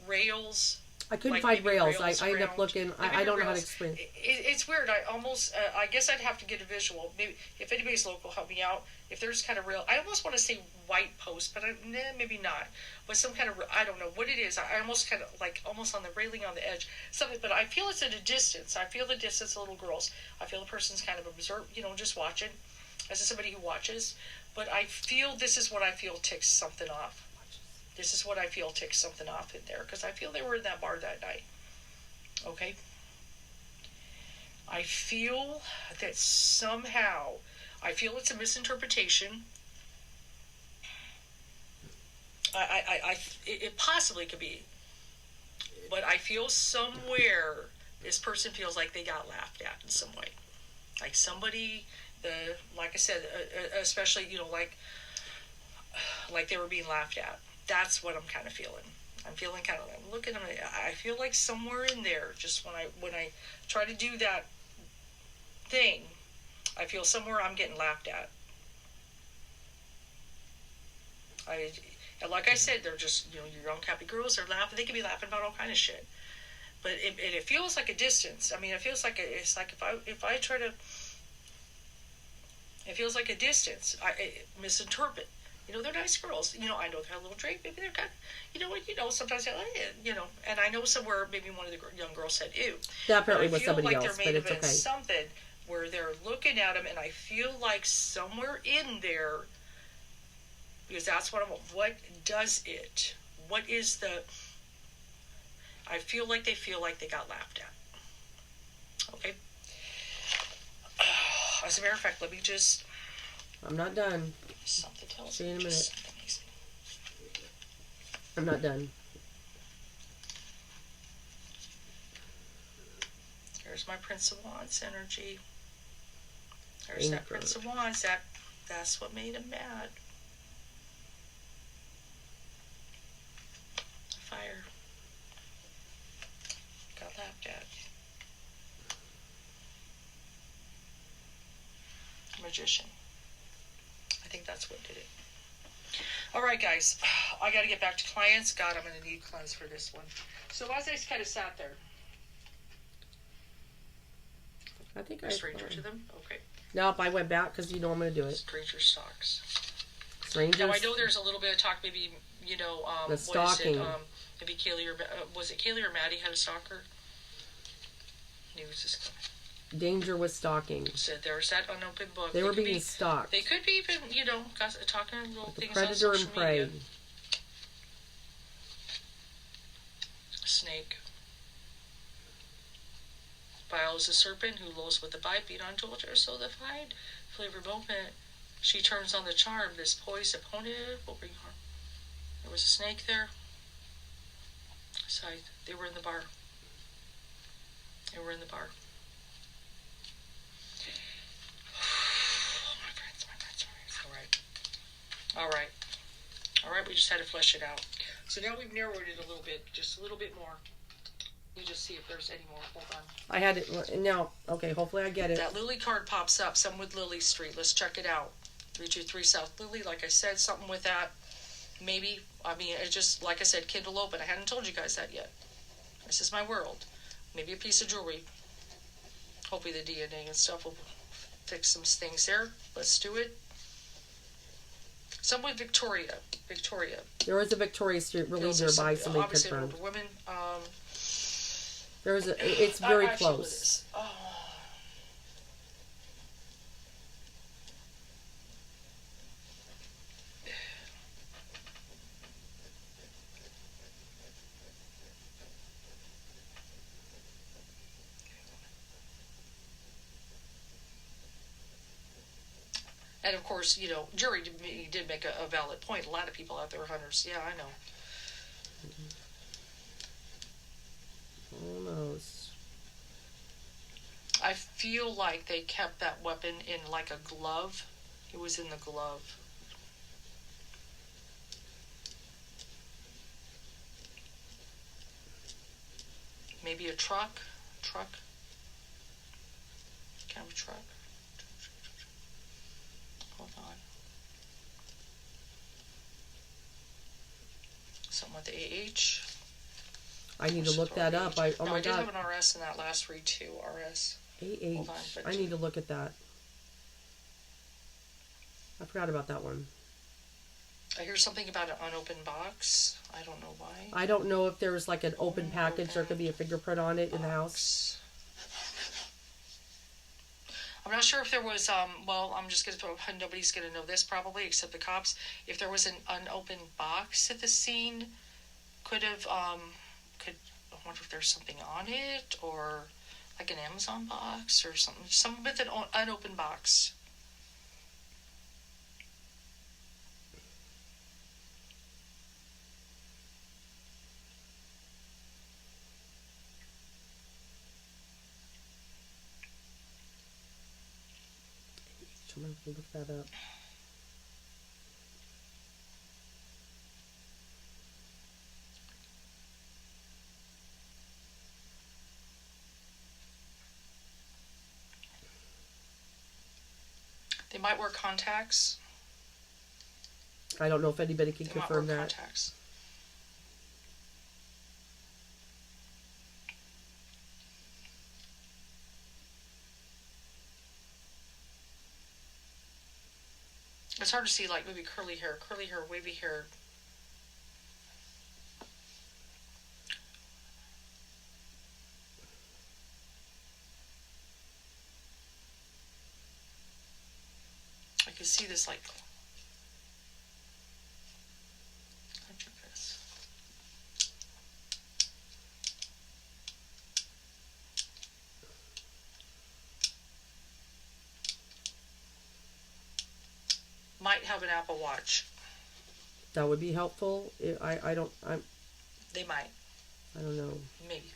rails? I couldn't find rails. I ended up looking. I don't know how to explain. It's weird. I guess I'd have to get a visual. Maybe if anybody's local, help me out. If there's kind of rail, I almost want to say white post, but maybe not. But some kind of, I don't know what it is. I almost kind of like almost on the railing on the edge, something. But I feel it's at a distance. I feel the distance of little girls. I feel the person's kind of observed, just watching, as somebody who watches. But I feel this is what I feel ticks something off. This is what I feel ticks something off in there. Because I feel they were in that bar that night. Okay? I feel that somehow, I feel it's a misinterpretation. It possibly could be. But I feel somewhere this person feels like they got laughed at in some way. Like somebody, like I said, especially, like they were being laughed at. That's what I'm kind of feeling. I'm feeling kind of, I'm looking at them, I feel like somewhere in there, just when I try to do that thing, I feel somewhere I'm getting laughed at. And like I said, they're just, your young happy girls, they're laughing, they can be laughing about all kind of shit. But it feels like a distance. I mean, it feels like, it's like if I try to, it feels like a distance. I misinterpret. They're nice girls. I know they have a little drink. Maybe they're kind of, sometimes they're like, and I know somewhere maybe one of the young girls said, ew. That apparently was somebody like else, but it's okay. Something where they're looking at them, and I feel like somewhere in there, because that's what what does it? What is the, I feel like they got laughed at. Okay? As a matter of fact, let me just... I'm not done. Something tells See you in a minute. Something. I'm not done. There's my Prince of Wands energy. There's that Prince of Wands. That's what made him mad. Fire. Got laughed at. Magician. I think that's what did it. Alright, guys. I got to get back to clients. God, I'm going to need clients for this one. So as I kind of sat there. I think a stranger to them? Okay. Nope, I went back because I'm going to do it. Stranger stocks. Strangers. Now, I know there's a little bit of talk, maybe, the stalking. Maybe Kaylee or, was it Kaylee or Maddie had a stalker? He was just... Danger with stalking. So there's that unopened book. They were being stalked. They could be even, talking little like things predator on social and prey. media. Snake. Vile is a serpent who lulls with the bite, beat on torture, so the fight. Flavor moment. She turns on the charm. This poised opponent will bring harm. There was a snake there. outside. They were in the bar. They were in the bar. My friends. All right, we just had to flesh it out. So now we've narrowed it a little bit, just a little bit more. You just see if there's any more. Hold on. I had it now. Okay, hopefully I get it. That Lily card pops up, some with Lily Street. Let's check it out. 323 South Lily, like I said, something with that. Maybe, I mean, it's just, like I said, Kindle Open. I hadn't told you guys that yet. This is my world. Maybe a piece of jewelry. Hopefully the DNA and stuff will fix some things there. Let's do it. Some with Victoria. There was a Victoria Street really nearby, somebody obviously confirmed. Older women. There was it's very close. And of course, you know, jury did make a valid point. A lot of people out there are hunters. Yeah, I know. Almost. I feel like they kept that weapon in like a glove. It was in the glove. Maybe a truck. Kind of a truck. Hold on. Something with the AH. I need to look that up. Oh my I did God. have an RS in that last read too. RS. AH. Hold on, but I need to look at that. I forgot about that one. I hear something about an unopened box. I don't know why. I don't know if there's like an open package. There could be a fingerprint on it in the house. I'm not sure if there was, well, I'm just going to throw, nobody's going to know this probably except the cops. If there was an unopened box at the scene, I wonder if there's something on it, or like an Amazon box or something with an unopened box. I'm going to look that up. They might wear contacts. I don't know if anybody can They confirm might wear that. contacts. It's hard to see, like, maybe curly hair, wavy hair. I can see this, like, might have an Apple Watch. That would be helpful. They might. I don't know. Maybe.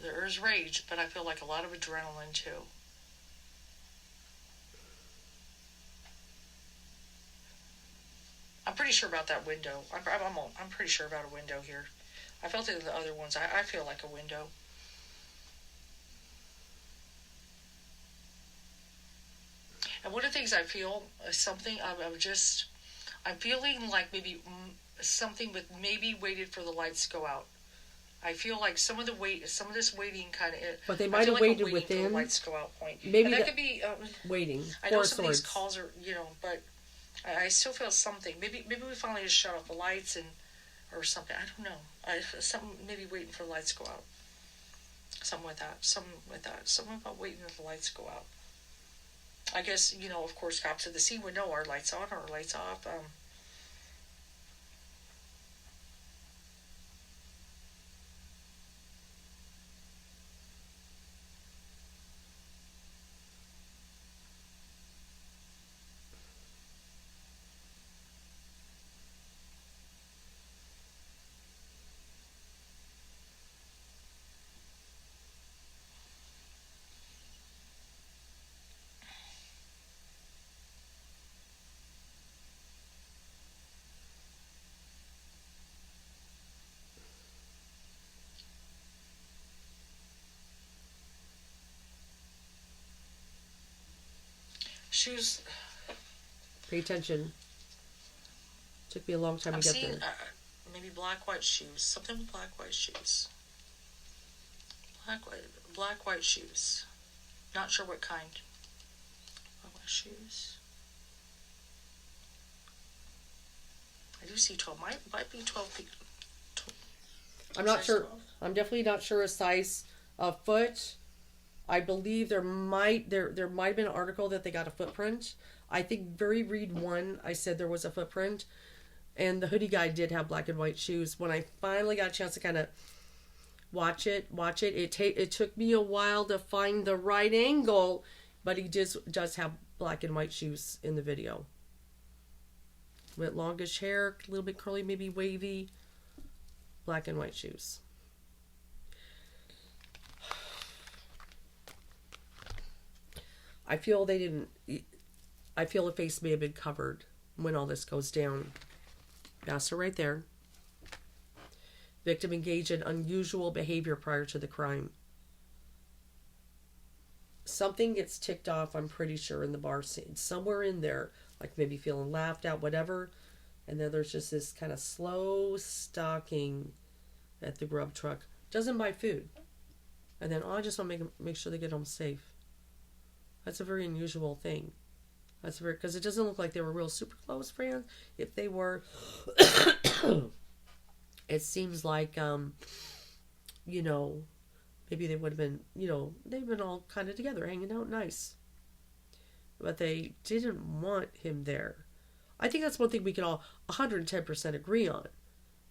There's rage, but I feel like a lot of adrenaline too. I'm pretty sure about that window. I'm pretty sure about a window here. I felt it in the other ones. I feel like a window. And one of the things I feel is something I'm feeling like maybe something with maybe waited for the lights to go out. I feel like some of this waiting kind of. But they might have waited within. For the lights to go out point. Maybe and that could be waiting. I know some of these calls are, but I still feel something. Maybe we finally just shut off the lights or something. I don't know. Something maybe waiting for the lights to go out. Something with that. Something about waiting until the lights go out. I guess, of course, cops at the scene would know our lights on or our lights off. Shoes. Pay attention. Took me a long time I'm to get seeing there. maybe black, white shoes. Something with black, white shoes. Black, white shoes. Not sure what kind. Black, white shoes. I do see 12. Might be 12 feet. I'm not sure. I'm definitely not sure a size of foot. I believe there might have been an article that they got a footprint. I think very read one, I said there was a footprint. And the hoodie guy did have black and white shoes. When I finally got a chance to kind of watch it, it took me a while to find the right angle. But he does have black and white shoes in the video. With longish hair, a little bit curly, maybe wavy. Black and white shoes. I feel the face may have been covered when all this goes down. Master right there. Victim engaged in unusual behavior prior to the crime. Something gets ticked off, I'm pretty sure, in the bar scene. Somewhere in there, like maybe feeling laughed at, whatever. And then there's just this kind of slow stalking at the grub truck. Doesn't buy food. And then, I just want to make sure they get home safe. That's a very unusual thing. Because it doesn't look like they were real super close friends. If they were, it seems like, maybe they would have been, they've been all kind of together, hanging out nice. But they didn't want him there. I think that's one thing we can all 110% agree on.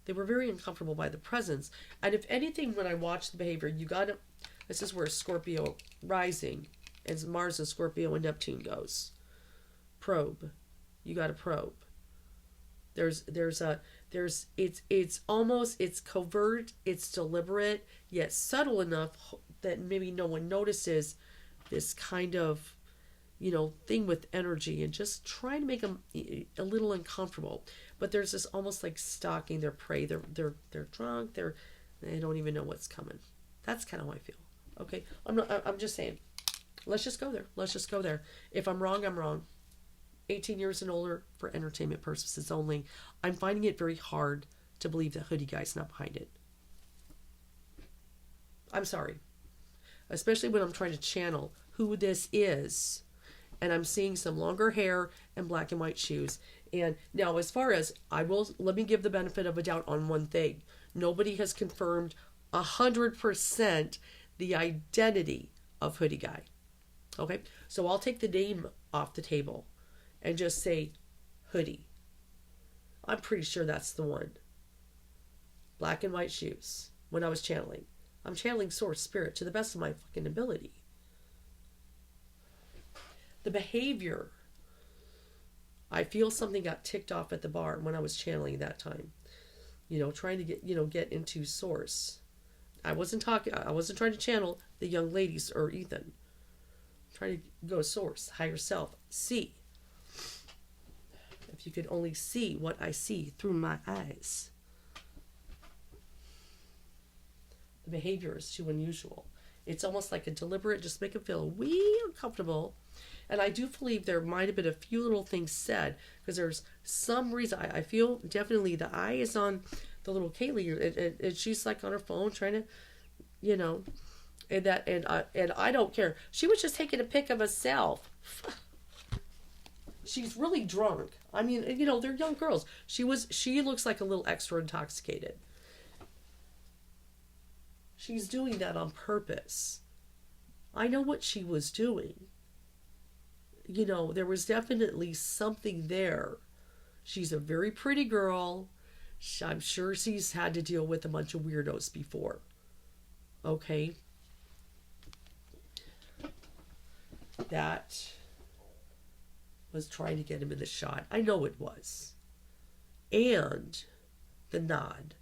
They were very uncomfortable by the presence. And if anything, when I watched the behavior, this is where Scorpio rising, as Mars and Scorpio and Neptune goes. Probe. You got to probe. It's covert, it's deliberate, yet subtle enough that maybe no one notices this kind of, thing with energy and just trying to make them a little uncomfortable. But there's this almost like stalking their prey. They're drunk. They don't even know what's coming. That's kind of how I feel. Okay, I'm just saying. Let's just go there. If I'm wrong, I'm wrong. 18 years and older for entertainment purposes only. I'm finding it very hard to believe the hoodie guy's not behind it. I'm sorry. Especially when I'm trying to channel who this is. And I'm seeing some longer hair and black and white shoes. And now, as far as let me give the benefit of a doubt on one thing. Nobody has confirmed 100% the identity of hoodie guy. Okay? So I'll take the name off the table and just say hoodie. I'm pretty sure that's the one. Black and white shoes. When I was channeling. I'm channeling source spirit to the best of my fucking ability. The behavior. I feel something got ticked off at the bar when I was channeling that time. Trying to get into source. I wasn't trying to channel the young ladies or Ethan. I'm trying to go source, higher self, see. If you could only see what I see through my eyes. The behavior is too unusual. It's almost like a deliberate, just make them feel a wee uncomfortable. And I do believe there might have been a few little things said, because there's some reason. I feel definitely the eye is on the little Kaylee, and she's like on her phone trying to, and I don't care. She was just taking a pic of herself. She's really drunk. I mean, they're young girls. She looks like a little extra intoxicated. she's doing that on purpose. I know what she was doing. You know, there was definitely something there. She's a very pretty girl. I'm sure she's had to deal with a bunch of weirdos before. Okay? That was trying to get him in the shot. I know it was. And the nod.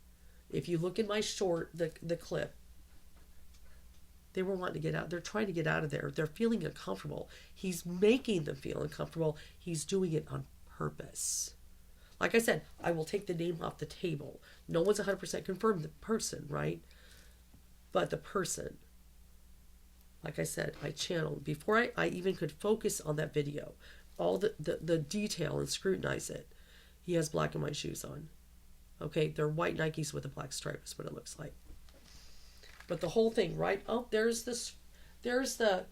If you look in my short, the clip, they were wanting to get out. They're trying to get out of there. They're feeling uncomfortable. He's making them feel uncomfortable. He's doing it on purpose. Like I said, I will take the name off the table. No one's 100% confirmed the person, right? But the person, like I said, I channeled. Before I even could focus on that video, all the detail and scrutinize it, he has black and white shoes on. Okay, they're white Nikes with a black stripe is what it looks like. But the whole thing, right? Oh, there's the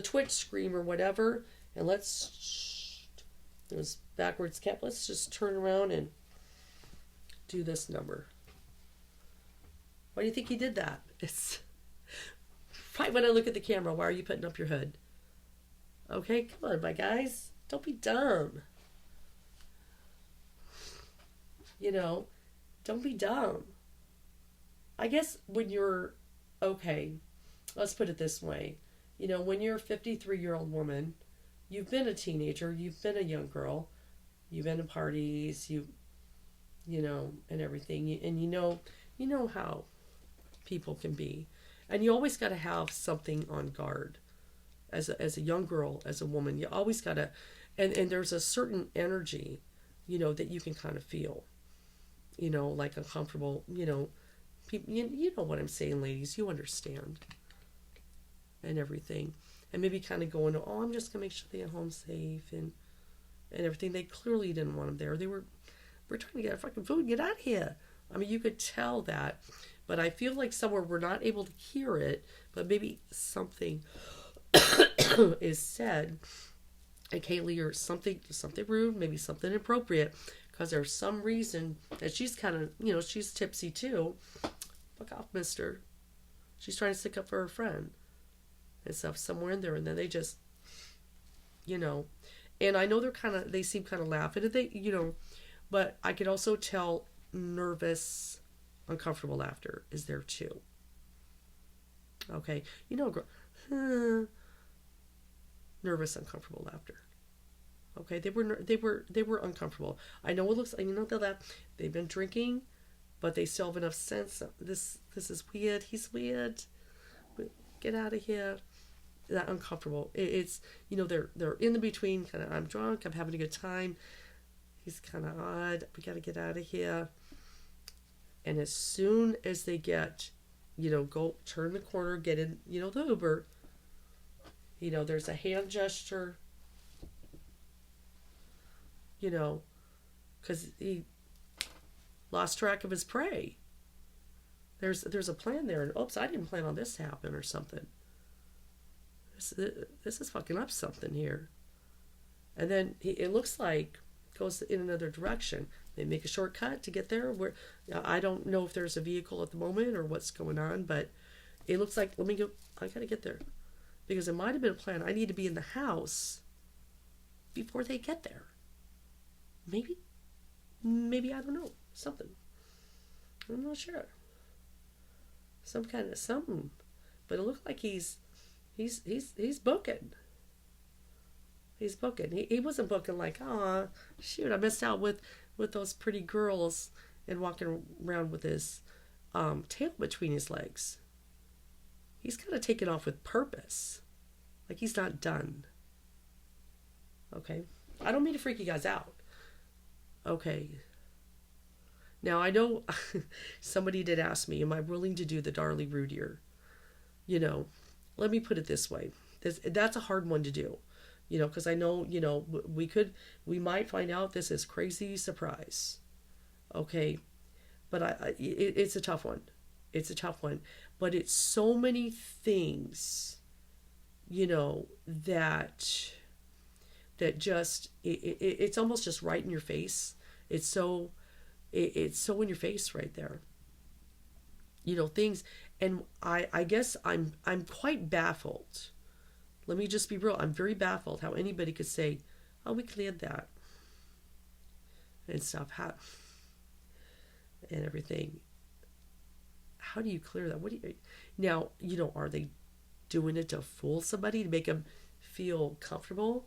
Twitch screen or whatever. And it was backwards kept. Let's just turn around and do this number. Why do you think he did that? It's right when I look at the camera. Why are you putting up your hood? Okay, come on, my guys. Don't be dumb. You know, don't be dumb. I guess when you're, okay, let's put it this way. You know, when you're a 53-year-old woman, you've been a teenager, you've been a young girl, you've been to parties, you know, and everything. And you know how people can be. And you always got to have something on guard. As a young girl, as a woman, you always got to, and there's a certain energy, you know, that you can kind of feel. You know, like uncomfortable, you know, people, you know what I'm saying, ladies, you understand. And everything. And maybe kind of going, oh, I'm just going to make sure they get home safe and everything. They clearly didn't want them there. We're trying to get our fucking food and get out of here. I mean, you could tell that. But I feel like somewhere we're not able to hear it, but maybe something is said. And Kaylee, or something rude, maybe something inappropriate. Because there's some reason that she's kind of, you know, she's tipsy too. Fuck off, mister. She's trying to stick up for her friend and stuff somewhere in there. And then they just, you know. And I know they seem kind of laughing. And they, you know, but I could also tell nervous, uncomfortable laughter is there too. Okay. You know, nervous, uncomfortable laughter. Okay, they were uncomfortable. I know it looks, you know, they've been drinking, but they still have enough sense. This is weird. He's weird. Get out of here. That uncomfortable. It's, you know, they're in the between. Kind of, I'm drunk. I'm having a good time. He's kind of odd. We got to get out of here. And as soon as they get, you know, go turn the corner, get in, you know, the Uber. You know, there's a hand gesture. You know, because he lost track of his prey. There's a plan there. And oops, I didn't plan on this to happen or something. This is fucking up something here. And then it looks like goes in another direction. They make a shortcut to get there. Where I don't know if there's a vehicle at the moment or what's going on, but it looks like, let me go. I gotta get there. Because it might have been a plan. I need to be in the house before they get there. Maybe I don't know, something. I'm not sure. Some kind of something, but it looked like he's booking. He's booking. He wasn't booking like, oh shoot, I missed out with those pretty girls and walking around with his tail between his legs. He's kind of taken off with purpose, like he's not done. Okay, I don't mean to freak you guys out. Okay. Now, I know somebody did ask me, am I willing to do the Darlie Rudier? You know, let me put it this way. That's a hard one to do. You know, because I know, you know, we might find out this is crazy surprise. Okay. But it's a tough one. It's a tough one. But it's so many things, you know, that just it's almost just right in your face. It's so in your face right there. You know, things, And I guess I'm quite baffled. Let me just be real. I'm very baffled how anybody could say, "Oh, we cleared that," and stuff, and everything. How do you clear that? What do you now? Are they doing it to fool somebody, to make them feel comfortable?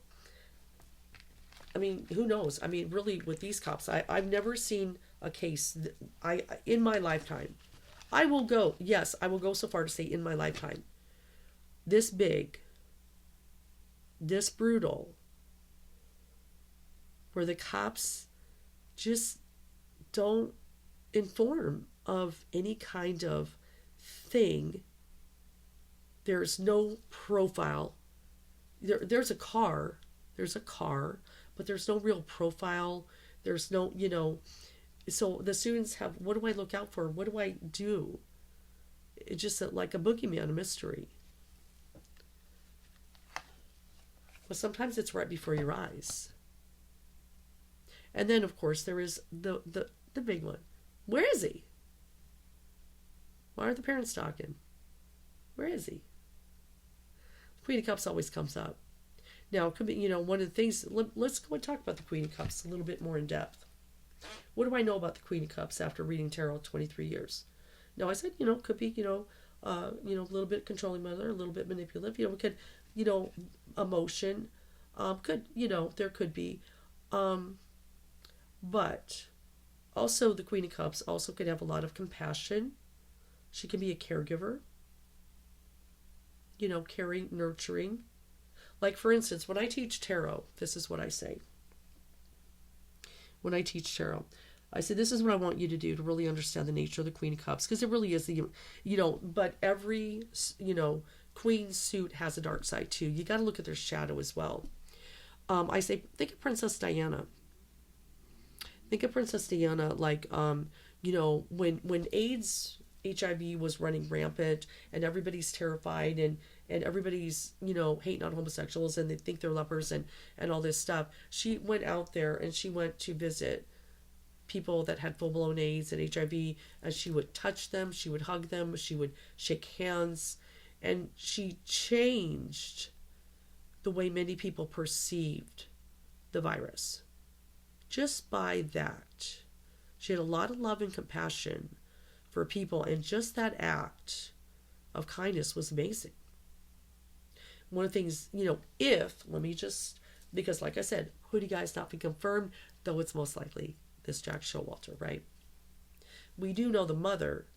I mean, who knows? I mean, really, with these cops, I've never seen a case. In my lifetime, I will go so far to say in my lifetime, this big, this brutal, where the cops just don't inform of any kind of thing. There's no profile. There's a car, but there's no real profile. There's no, so the students have, what do I look out for? What do I do? It's just like a boogeyman, a mystery. But sometimes it's right before your eyes. And then, of course, there is the big one. Where is he? Why aren't the parents talking? Where is he? Queen of Cups always comes up. Now, it could be, one of the things, let's go and talk about the Queen of Cups a little bit more in depth. What do I know about the Queen of Cups after reading tarot 23 years? Now, I said, could be, a little bit controlling mother, a little bit manipulative, it could, emotion, could, there could be, but also the Queen of Cups also could have a lot of compassion. She can be a caregiver, caring, nurturing. Like, for instance, when I teach tarot, this is what I say. When I teach tarot, I say, this is what I want you to do to really understand the nature of the Queen of Cups, because it really is but every, queen suit has a dark side too. You got to look at their shadow as well. I say, think of Princess Diana. Think of Princess Diana like, when AIDS, HIV was running rampant and everybody's terrified and everybody's, hating on homosexuals and they think they're lepers and all this stuff. She went out there and she went to visit people that had full-blown AIDS and HIV, and she would touch them, she would hug them, she would shake hands, and she changed the way many people perceived the virus. Just by that. She had a lot of love and compassion for people, and just that act of kindness was amazing. One of the things, because like I said, who do you guys not be confirmed, though it's most likely this Jack Showalter, right? We do know the mother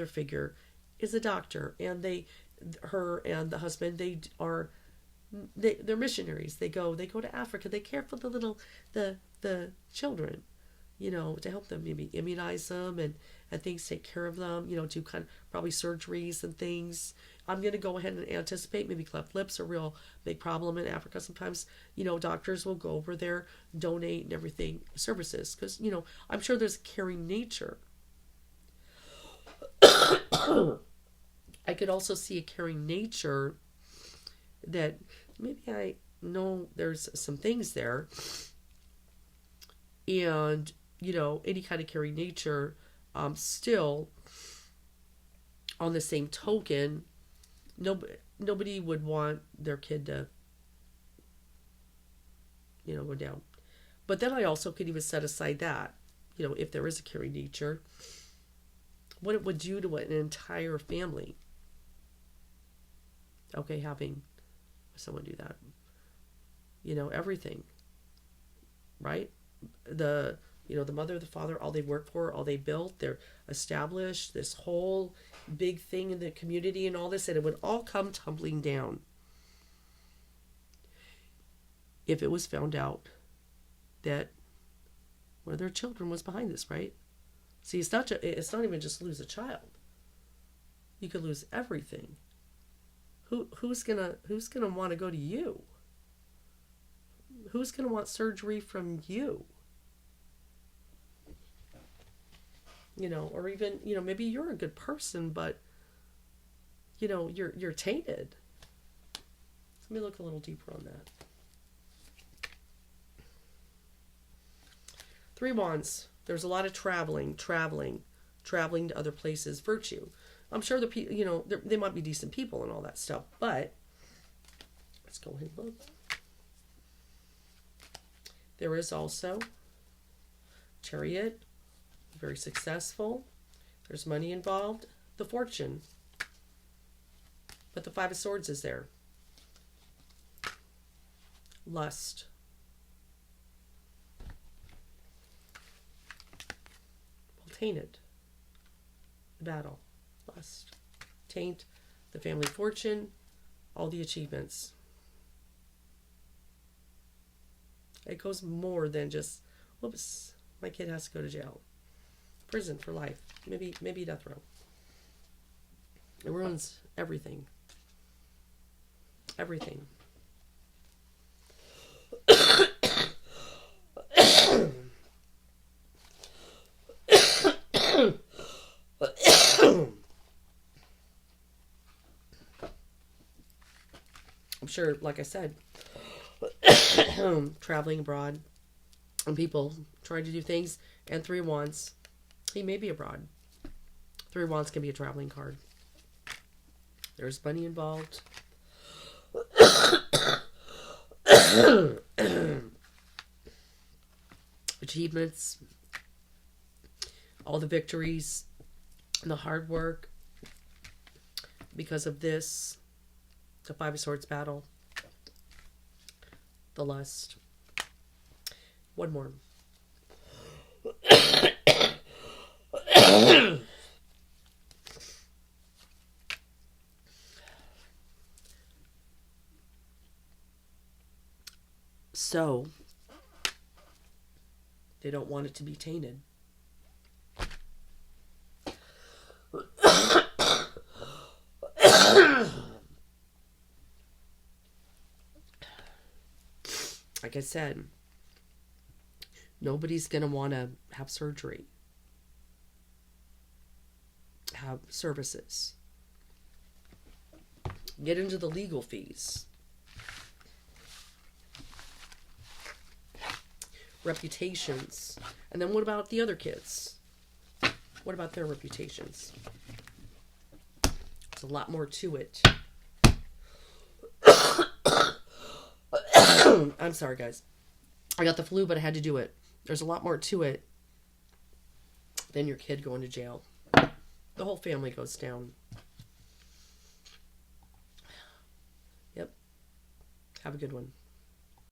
figure is a doctor, and her and the husband, they're missionaries. They go to Africa. They care for the children, to help them, maybe immunize them and things, take care of them, do kind of probably surgeries and things. I'm going to go ahead and anticipate maybe cleft lips are a real big problem in Africa. Sometimes, doctors will go over there, donate and everything, services, because, I'm sure there's a caring nature. I could also see a caring nature that maybe I know there's some things there. And, any kind of caring nature, still, on the same token, nobody would want their kid to, go down. But then I also could even set aside that, if there is a caring nature, what it would do to an entire family. Okay, having someone do that. Everything. Right? The mother, the father, all they work for, all they built, they're established, this whole big thing in the community and all this, and it would all come tumbling down if it was found out that one of their children was behind this, right? See, it's not even just lose a child. You could lose everything. Who's gonna want to go to you? Who's gonna want surgery from you? Or even, maybe you're a good person, but, you're tainted. Let me look a little deeper on that. 3 Wands. There's a lot of traveling to other places. Virtue. I'm sure they might be decent people and all that stuff, but let's go ahead and look. There is also Chariot, very successful. There's money involved. The Fortune. But the Five of Swords is there. Lust. Well, tainted. The battle. Lust. Taint. The family fortune. All the achievements. It goes more than just, whoops, my kid has to go to jail. Prison for life. Maybe death row. It ruins everything. Everything. I'm sure, like I said, traveling abroad and people trying to do things, and Three of Wands, he may be abroad. Three of Wands can be a traveling card. There's money involved. Achievements, all the victories, the hard work. Because of this, the Five of Swords battle, the lust. One more. So, they don't want it to be tainted. Like I said, nobody's going to want to have surgery, have services, get into the legal fees, reputations. And then what about the other kids? What about their reputations? There's a lot more to it. I'm sorry, guys. I got the flu, but I had to do it. There's a lot more to it than your kid going to jail. The whole family goes down. Yep. Have a good one.